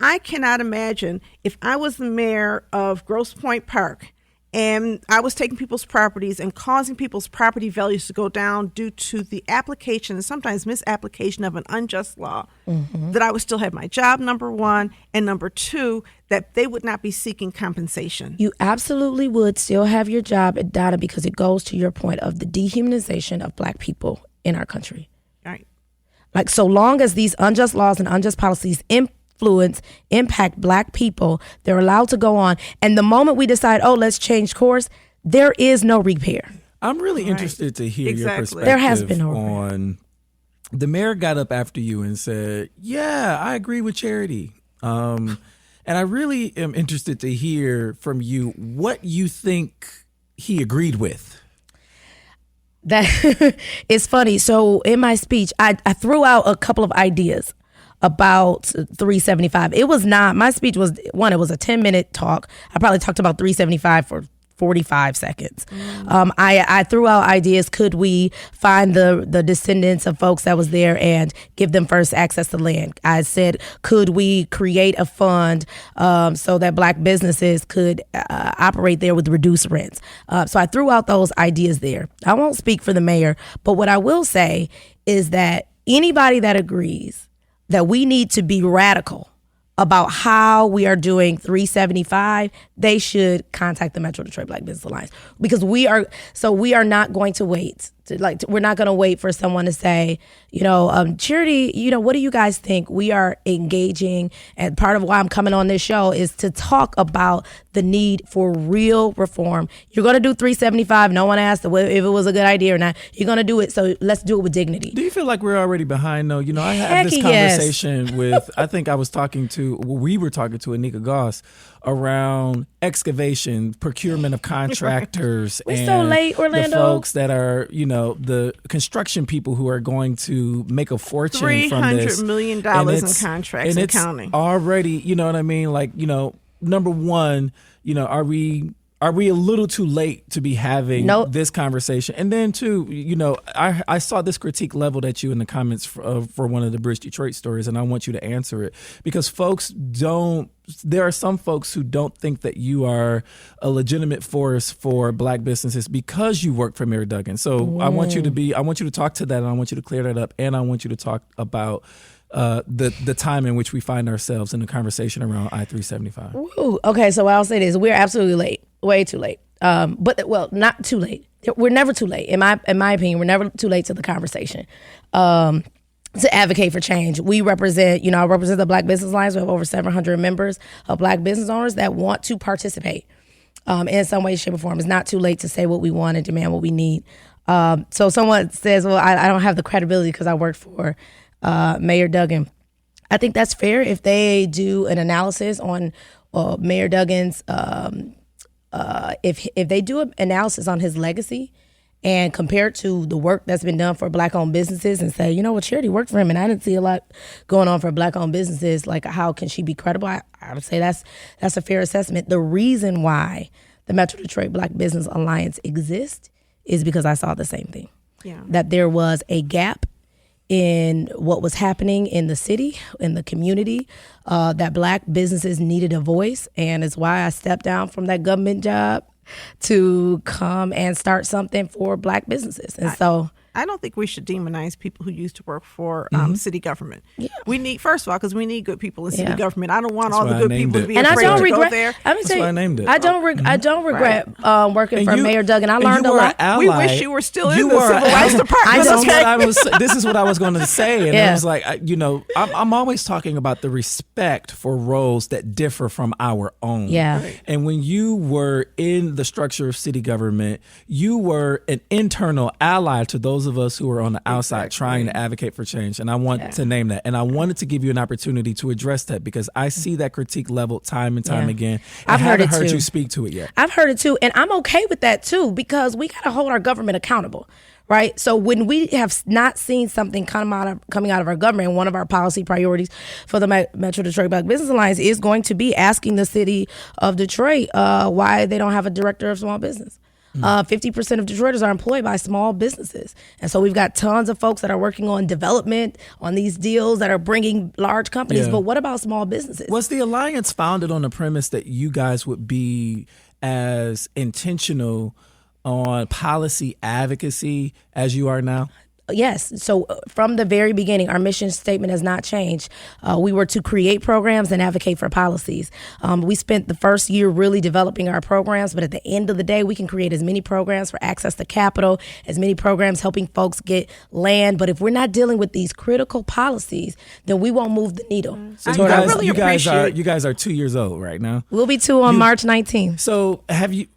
I cannot imagine if I was the mayor of Grosse Pointe Park and I was taking people's properties and causing people's property values to go down due to the application and sometimes misapplication of an unjust law, that I would still have my job, number one, and number two, that they would not be seeking compensation. You absolutely would still have your job at Donna, because it goes to your point of the dehumanization of Black people in our country. Right. Like, so long as these unjust laws and unjust policies impact Black people, they're allowed to go on. And the moment we decide, oh, let's change course, there is no repair. I'm really interested to hear your perspective There has been no on the mayor got up after you and said, yeah, I agree with Charity. And I really am interested to hear from you what you think he agreed with. That is funny. So in my speech, I threw out a couple of ideas about 375. It was not, my speech was, one, it was a 10-minute talk. I probably talked about 375 for 45 seconds. I threw out ideas. Could we find the descendants of folks that was there and give them first access to land? I said, could we create a fund so that Black businesses could operate there with reduced rents? So I threw out those ideas there. I won't speak for the mayor, but what I will say is that anybody that agrees that we need to be radical about how we are doing 375, they should contact the Metro Detroit Black Business Alliance, because we are not going to wait. We're not going to wait for someone to say, Charity, what do you guys think? We are engaging, and part of why I'm coming on this show is to talk about the need for real reform. You're going to do 375. No one asked if it was a good idea or not. You're going to do it, so let's do it with dignity. Do you feel like we're already behind, though? I had this conversation with, I think we were talking to Anika Goss around excavation, procurement of contractors. We're so late, Orlando. The folks that are, the construction people who are going to make a fortune from this. $300 million in contracts and counting. Already, you know what I mean? Like, number one, are we a little too late to be having this conversation? And then two, I saw this critique leveled at you in the comments for one of the Bridge Detroit stories, and I want you to answer it, because there are some folks who don't think that you are a legitimate force for Black businesses because you work for Mayor Duggan. So I want you to talk to that, and I want you to clear that up, and I want you to talk about the time in which we find ourselves in the conversation around I-375. Ooh, okay, so I'll say this: we're absolutely late, way too late. But not too late. We're never too late. In my opinion, we're never too late to the conversation. To advocate for change. We represent, I represent the Black Business Alliance. We have over 700 members of Black business owners that want to participate in some way, shape, or form. It's not too late to say what we want and demand what we need. So someone says, well, I don't have the credibility because I work for Mayor Duggan. I think that's fair if they do an analysis on Mayor Duggan's, if they do an analysis on his legacy and compare it to the work that's been done for Black-owned businesses and say, Charity worked for him and I didn't see a lot going on for Black-owned businesses, like how can she be credible? I would say that's a fair assessment. The reason why the Metro Detroit Black Business Alliance exists is because I saw the same thing. Yeah. That there was a gap in what was happening in the city, in the community, that Black businesses needed a voice, and it's why I stepped down from that government job to come and start something for Black businesses. And so I don't think we should demonize people who used to work for city government. Yeah. We need, first of all, because we need good people in city government. I don't want all the good people to be afraid to go there. That's why I named it. I don't regret working for Mayor Duggan. I learned a lot. We wish you were still in the Civil Rights Department. This is what I was going to say. And I was like, I'm always talking about the respect for roles that differ from our own. Yeah. Right. And when you were in the structure of city government, you were an internal ally to those of us who are on the outside trying to advocate for change. And I want to name that. And I wanted to give you an opportunity to address that because I see that critique leveled time and time again. I haven't heard you speak to it yet. I've heard it too. And I'm okay with that too, because we got to hold our government accountable. right? So when we have not seen something coming out of our government, one of our policy priorities for the Metro Detroit Black Business Alliance is going to be asking the city of Detroit why they don't have a director of small business. 50% of Detroiters are employed by small businesses. And so we've got tons of folks that are working on development, on these deals that are bringing large companies. Yeah. But what about small businesses? Was the alliance founded on the premise that you guys would be as intentional on policy advocacy as you are now? Yes. So from the very beginning, our mission statement has not changed. We were to create programs and advocate for policies. We spent the first year really developing our programs, but at the end of the day, we can create as many programs for access to capital, as many programs helping folks get land. But if we're not dealing with these critical policies, then we won't move the needle. So I really appreciate you guys are 2 years old right now. We'll be 2 on March 19th. So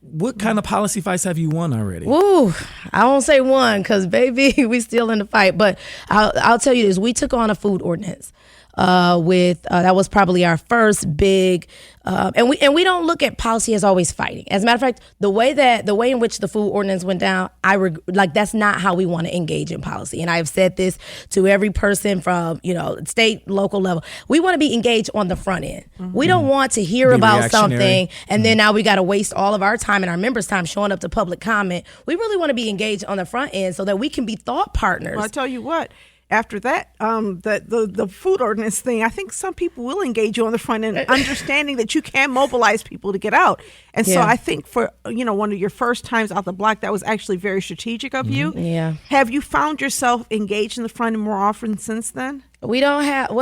what kind of policy fights have you won already? Woo! I won't say one because, baby, we still in the fight. But I'll tell you this: we took on a food ordinance. That was probably our first big, and we don't look at policy as always fighting. As a matter of fact, the way in which the food ordinance went down, that's not how we want to engage in policy. And I've said this to every person from state, local level. We want to be engaged on the front end. Mm-hmm. We don't want to hear about something and then now we got to waste all of our time and our members' time showing up to public comment. We really want to be engaged on the front end so that we can be thought partners. Well, I tell you what. After that, the food ordinance thing, I think some people will engage you on the front end, understanding that you can mobilize people to get out. And so I think for one of your first times out the block, that was actually very strategic of you. Yeah. Have you found yourself engaged in the front end more often since then? We don't have,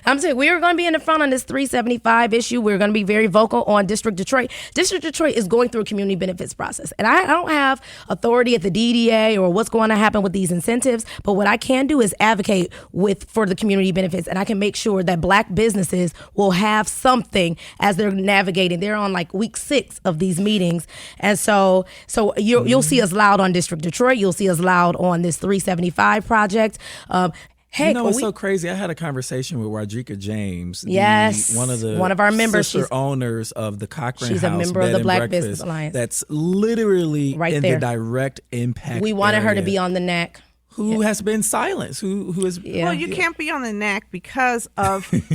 I'm saying we are going to be in the front on this 375 issue. We're going to be very vocal on District Detroit. District Detroit is going through a community benefits process. And I don't have authority at the DDA or what's going to happen with these incentives. But what I can do is advocate for the community benefits. And I can make sure that Black businesses will have something as they're navigating. They're on like week 6 of these meetings. And so you'll see us loud on District Detroit. You'll see us loud on this 375 project. It's so crazy. I had a conversation with Rodrika James. Yes, one of our members. Sister owners of the Cochrane She's House, a member of the Black Business Alliance. That's literally right in there. the direct impact. We wanted area. her to be on the NAC. Who has been silenced? Who is? Yeah. Well, you can't be on the NAC because of, when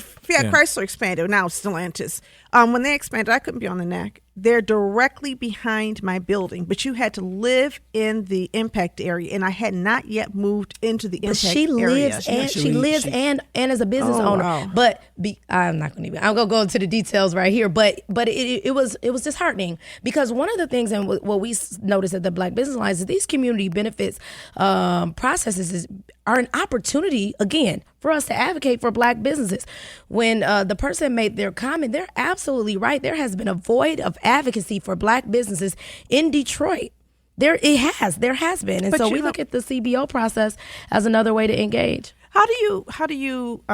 Fiat Chrysler expanded, now it's Stellantis. When they expanded, I couldn't be on the NAC. They're directly behind my building, but you had to live in the impact area, and I had not yet moved into the impact area. She lives and is a business owner. Wow. But I'm not going to. I'm going to go into the details right here. But it was disheartening because one of the things and what we noticed at the Black Business Alliance is these community benefits processes are an opportunity again for us to advocate for Black businesses. When the person made their comment, they're absolutely right. There has been a void of advocacy for Black businesses in Detroit. There has been. And so we look at the CBO process as another way to engage. How do you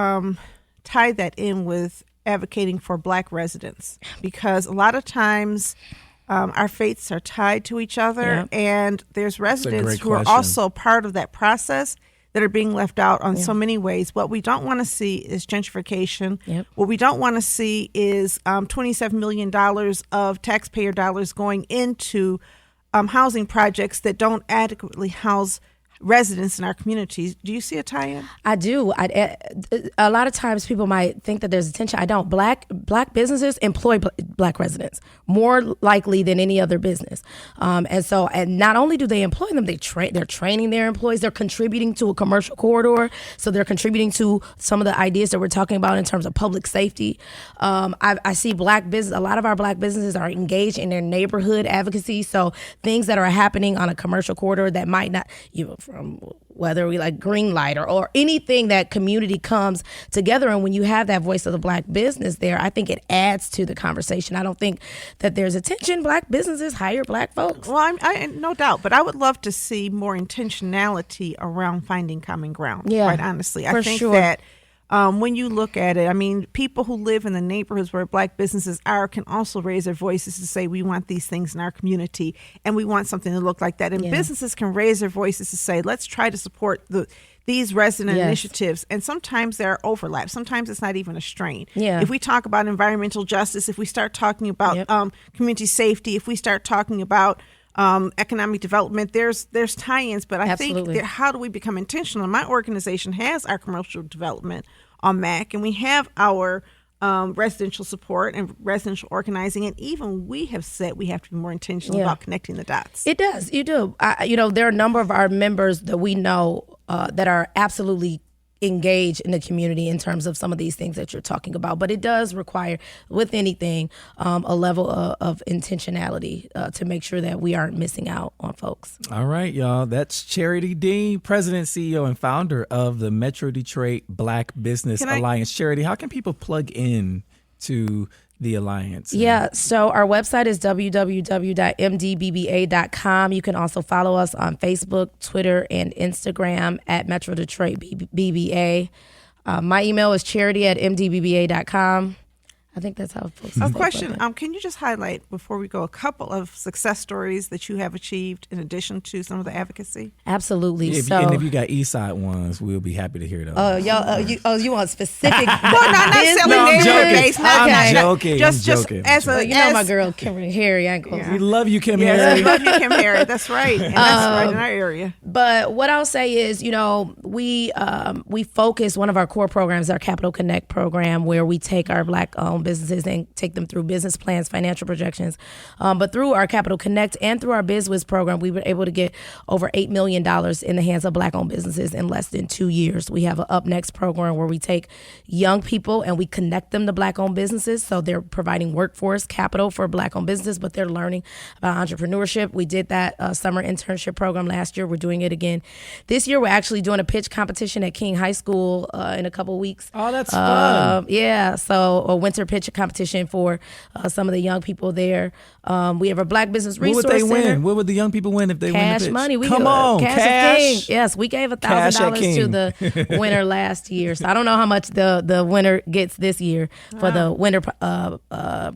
tie that in with advocating for Black residents? Because a lot of times our fates are tied to each other, and there's residents who are also part of that process that are being left out on so many ways. What we don't want to see is gentrification. Yep. What we don't want to see is $27 million of taxpayer dollars going into housing projects that don't adequately house residents in our communities. Do you see a tie-in? I do. A lot of times people might think that there's a tension. I don't. Black businesses employ Black residents more likely than any other business. And not only do they employ them, they're training their employees. They're contributing to a commercial corridor. So they're contributing to some of the ideas that we're talking about in terms of public safety. I see a lot of our Black businesses are engaged in their neighborhood advocacy. So things that are happening on a commercial corridor that might not, from whether we like green light or anything that community comes together. And when you have that voice of the Black business there, I think it adds to the conversation. I don't think that there's a tension. Black businesses hire Black folks. Well, I no doubt, but I would love to see more intentionality around finding common ground. Yeah, quite honestly, I think sure. that when you look at it, I mean, people who live in the neighborhoods where Black businesses are can also raise their voices to say, we want these things in our community and we want something to look like that. And businesses can raise their voices to say, let's try to support these resident initiatives. And sometimes there are overlaps. Sometimes it's not even a strain. Yeah. If we talk about environmental justice, if we start talking about community safety, if we start talking about economic development. There's tie-ins, but I Absolutely. think how do we become intentional? My organization has our commercial development on MAC, and we have our residential support and residential organizing, and even we have said we have to be more intentional about connecting the dots. It does. You do. There are a number of our members that we know that are absolutely engaged in the community in terms of some of these things that you're talking about. But it does require, with anything, a level of intentionality to make sure that we aren't missing out on folks. All right, y'all. That's Charity Dean, President, CEO, and founder of the Metro Detroit Black Business Alliance. Charity, how can people plug in to the Alliance? Yeah, so our website is www.mdbba.com. You can also follow us on Facebook, Twitter, and Instagram at Metro Detroit BBA. My email is charity@mdbba.com. I think that's how folks. A question: can you just highlight before we go a couple of success stories that you have achieved in addition to some of the advocacy? Absolutely. And if you got East Side ones, we'll be happy to hear those. You want specific? not selling I'm joking. based. I'm joking. Just I'm joking. My girl Kimberly Harry. I ain't gonna. We love you, Kim Yes, Harry. we love you, Kim Harry. That's right. And that's right in our area. But what I'll say is, we focus, one of our core programs, our Capital Connect program, where we take our Black-owned businesses and take them through business plans, financial projections. But through our Capital Connect and through our BizWiz program, we were able to get over $8 million in the hands of Black-owned businesses in less than 2 years. We have an Up Next program where we take young people and we connect them to Black-owned businesses. So they're providing workforce capital for Black-owned businesses, but they're learning about entrepreneurship. We did that summer internship program last year. We're doing it again this year. We're actually doing a pitch competition at King High School in a couple weeks. Oh, that's fun. Yeah, so a winter pitch competition for some of the young people there. We have a Black Business Resource What would they Center. win? What would the young people win if they win the pitch? Money. Come on, cash. Is king. Yes, we gave $1,000 to the winner last year. So I don't know how much the winner gets this year for the winter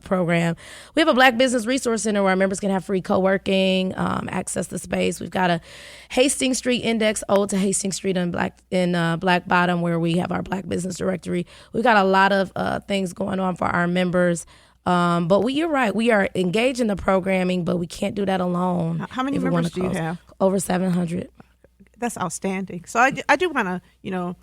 program. We have a Black Business Resource Center where our members can have free co-working, access to space. We've got a Hastings Street Index ode to Hastings Street in Black Bottom, where we have our Black Business Directory. We've got a lot of things going on for our members. But you're right. We are engaged in the programming, but we can't do that alone. How many members do you have? Over 700. That's outstanding. So I do want to,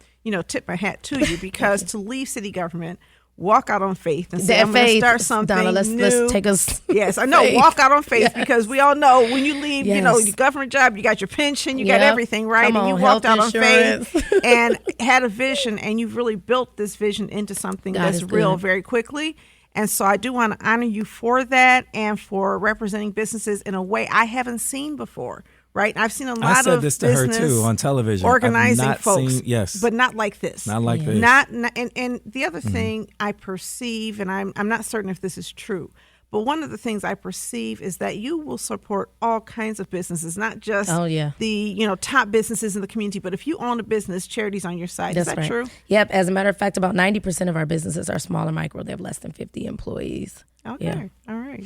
tip my hat to you, because to leave city government, walk out on faith and say, I'm going to start something Donna, new. Let's take us. Yes, I know. Walk out on faith, because we all know when you leave, Yes. your government job, you got your pension, you got everything, right? Come and you on, walked out health on faith and had a vision, and you've really built this vision into something God that's is real good. very quickly. And so I do want to honor you for that and for representing businesses in a way I haven't seen before. Right, I've seen a lot of I said this to her business too on television. organizing I've not folks, seen, yes, but not like this. not like this. And the other thing I perceive, and I'm not certain if this is true, but one of the things I perceive is that you will support all kinds of businesses, not just the top businesses in the community, but if you own a business, charity's on your side. That's is that right. true? Yep. As a matter of fact, about 90% of our businesses are small or micro. They have less than 50 employees. Okay. Yeah. All right.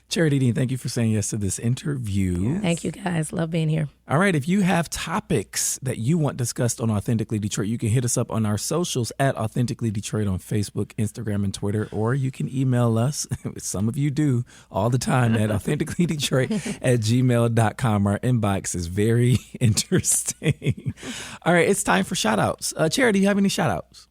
Charity Dean, thank you for saying yes to this interview. Thank you, guys. Love being here. All right, if you have topics that you want discussed on Authentically Detroit, you can hit us up on our socials at Authentically Detroit on Facebook, Instagram, and Twitter, or you can email us, some of you do all the time, at authenticallydetroit@gmail.com. Our inbox is very interesting. All right, it's time for shout-outs. Charity, do you have any shout-outs?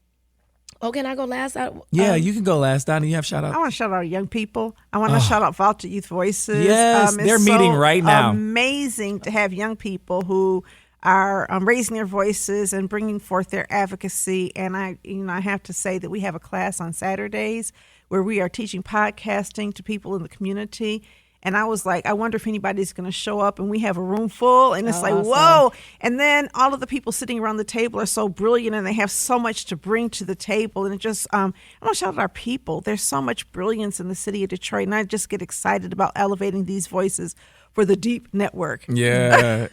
Oh, can I go last? Yeah, you can go last. Donna, you have shout-outs? I want to shout out young people. I want to shout out Volta Youth Voices. Yes, they're meeting right now. Amazing to have young people who are raising their voices and bringing forth their advocacy. And I have to say that we have a class on Saturdays where we are teaching podcasting to people in the community. And I was like, I wonder if anybody's going to show up, and we have a room full, and it's awesome. Whoa. And then all of the people sitting around the table are so brilliant, and they have so much to bring to the table. And it just, I want to shout out our people. There's so much brilliance in the city of Detroit, and I just get excited about elevating these voices for the Deep Network. Yeah.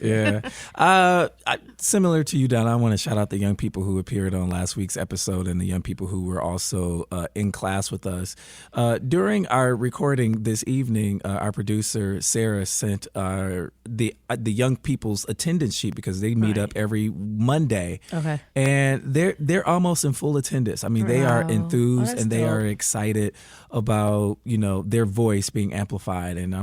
Similar to you, Donna, I want to shout out the young people who appeared on last week's episode and the young people who were also in class with us. During our recording this evening, our producer, Sarah, sent the young people's attendance sheet, because they meet up every Monday. Okay. And they're almost in full attendance. I mean, they are enthused and they are excited about, their voice being amplified. And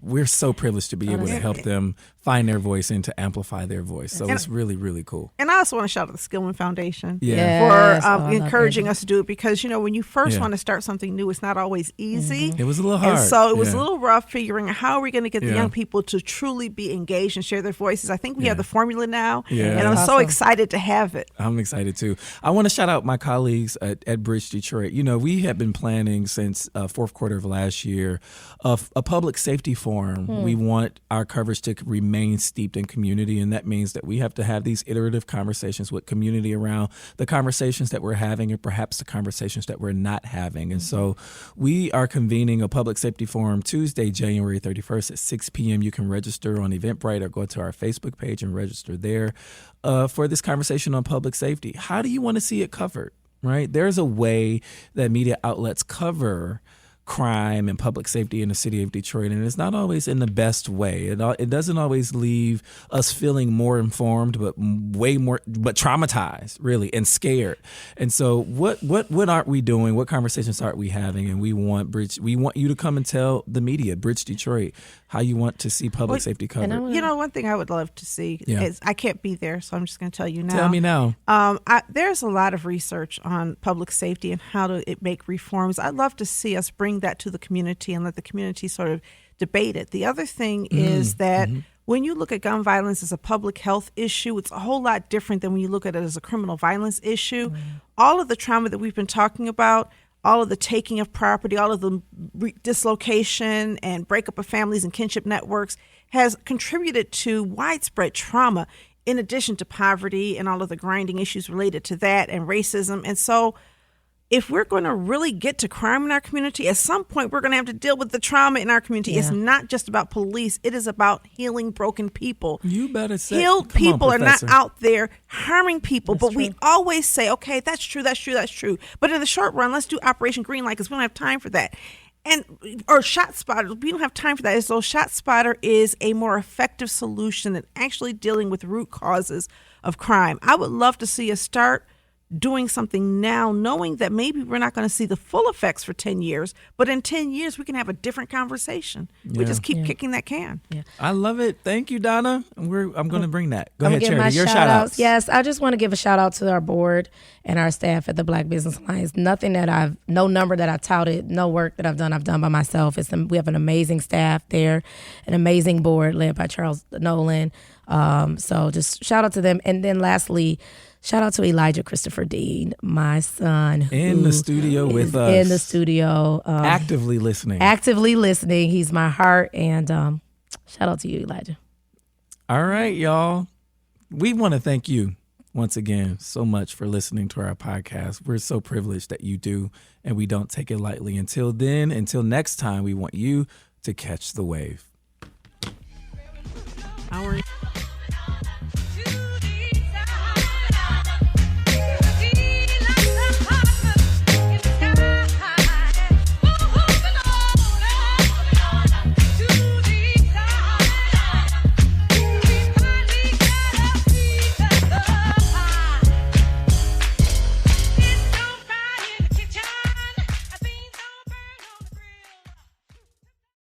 we're so privileged privilege to be able to help them find their voice and to amplify their voice. So it's really, really cool. And I also want to shout out the Skillman Foundation Yes. for encouraging us to do it, because, when you first want to start something new, it's not always easy. It was a little hard. And so it was a little rough figuring out how are we going to get the young people to truly be engaged and share their voices. I think we have the formula now, and I'm so excited to have it. I'm excited too. I want to shout out my colleagues at Bridge Detroit. We have been planning since fourth quarter of last year a public safety forum. We want our coverage to remain steeped in community, and that means that we have to have these iterative conversations with community around the conversations that we're having and perhaps the conversations that we're not having. And so we are convening a public safety forum Tuesday, January 31st at 6 p.m. You can register on Eventbrite or go to our Facebook page and register there for this conversation on public safety. How do you want to see it covered? Right? There's a way that media outlets cover crime and public safety in the city of Detroit, and it's not always in the best way. It doesn't always leave us feeling more informed, but traumatized, really, and scared. And so, what aren't we doing? What conversations aren't we having? And we want you to come and tell the media, Bridge Detroit, how you want to see public safety covered. One thing I would love to see is, I can't be there, so I'm just going to tell you now. Tell me now. There's a lot of research on public safety and how to make reforms. I'd love to see us bring that to the community and let the community sort of debate it. The other thing is that when you look at gun violence as a public health issue, it's a whole lot different than when you look at it as a criminal violence issue. All of the trauma that we've been talking about, all of the taking of property, all of the dislocation and breakup of families and kinship networks has contributed to widespread trauma, in addition to poverty and all of the grinding issues related to that and racism. And so if we're going to really get to crime in our community, at some point we're going to have to deal with the trauma in our community. It's not just about police. It is about healing broken people. You better say healed people are not out there harming people. That's but we always say, okay, that's true. But in the short run, let's do Operation Greenlight, because we don't have time for that. Or Shot Spotter. We don't have time for that. As though Shot Spotter is a more effective solution than actually dealing with root causes of crime. I would love to see us start doing something now, knowing that maybe we're not going to see the full effects for 10 years, but in 10 years we can have a different conversation. We just keep kicking that can. I love it. Thank you, Donna. I'm going to bring that. Go ahead, Charity. Your shout outs. Yes, I just want to give a shout out to our board and our staff at the Black Business Alliance. No number that I've touted, no work that I've done by myself. We have an amazing staff there, an amazing board led by Charles Nolan. So just shout out to them. And then lastly, shout out to Elijah Christopher Dean, my son. In the studio with us. In the studio. Actively listening. He's my heart. And shout out to you, Elijah. All right, y'all. We want to thank you once again so much for listening to our podcast. We're so privileged that you do, and we don't take it lightly. Until next time, we want you to catch the wave. Our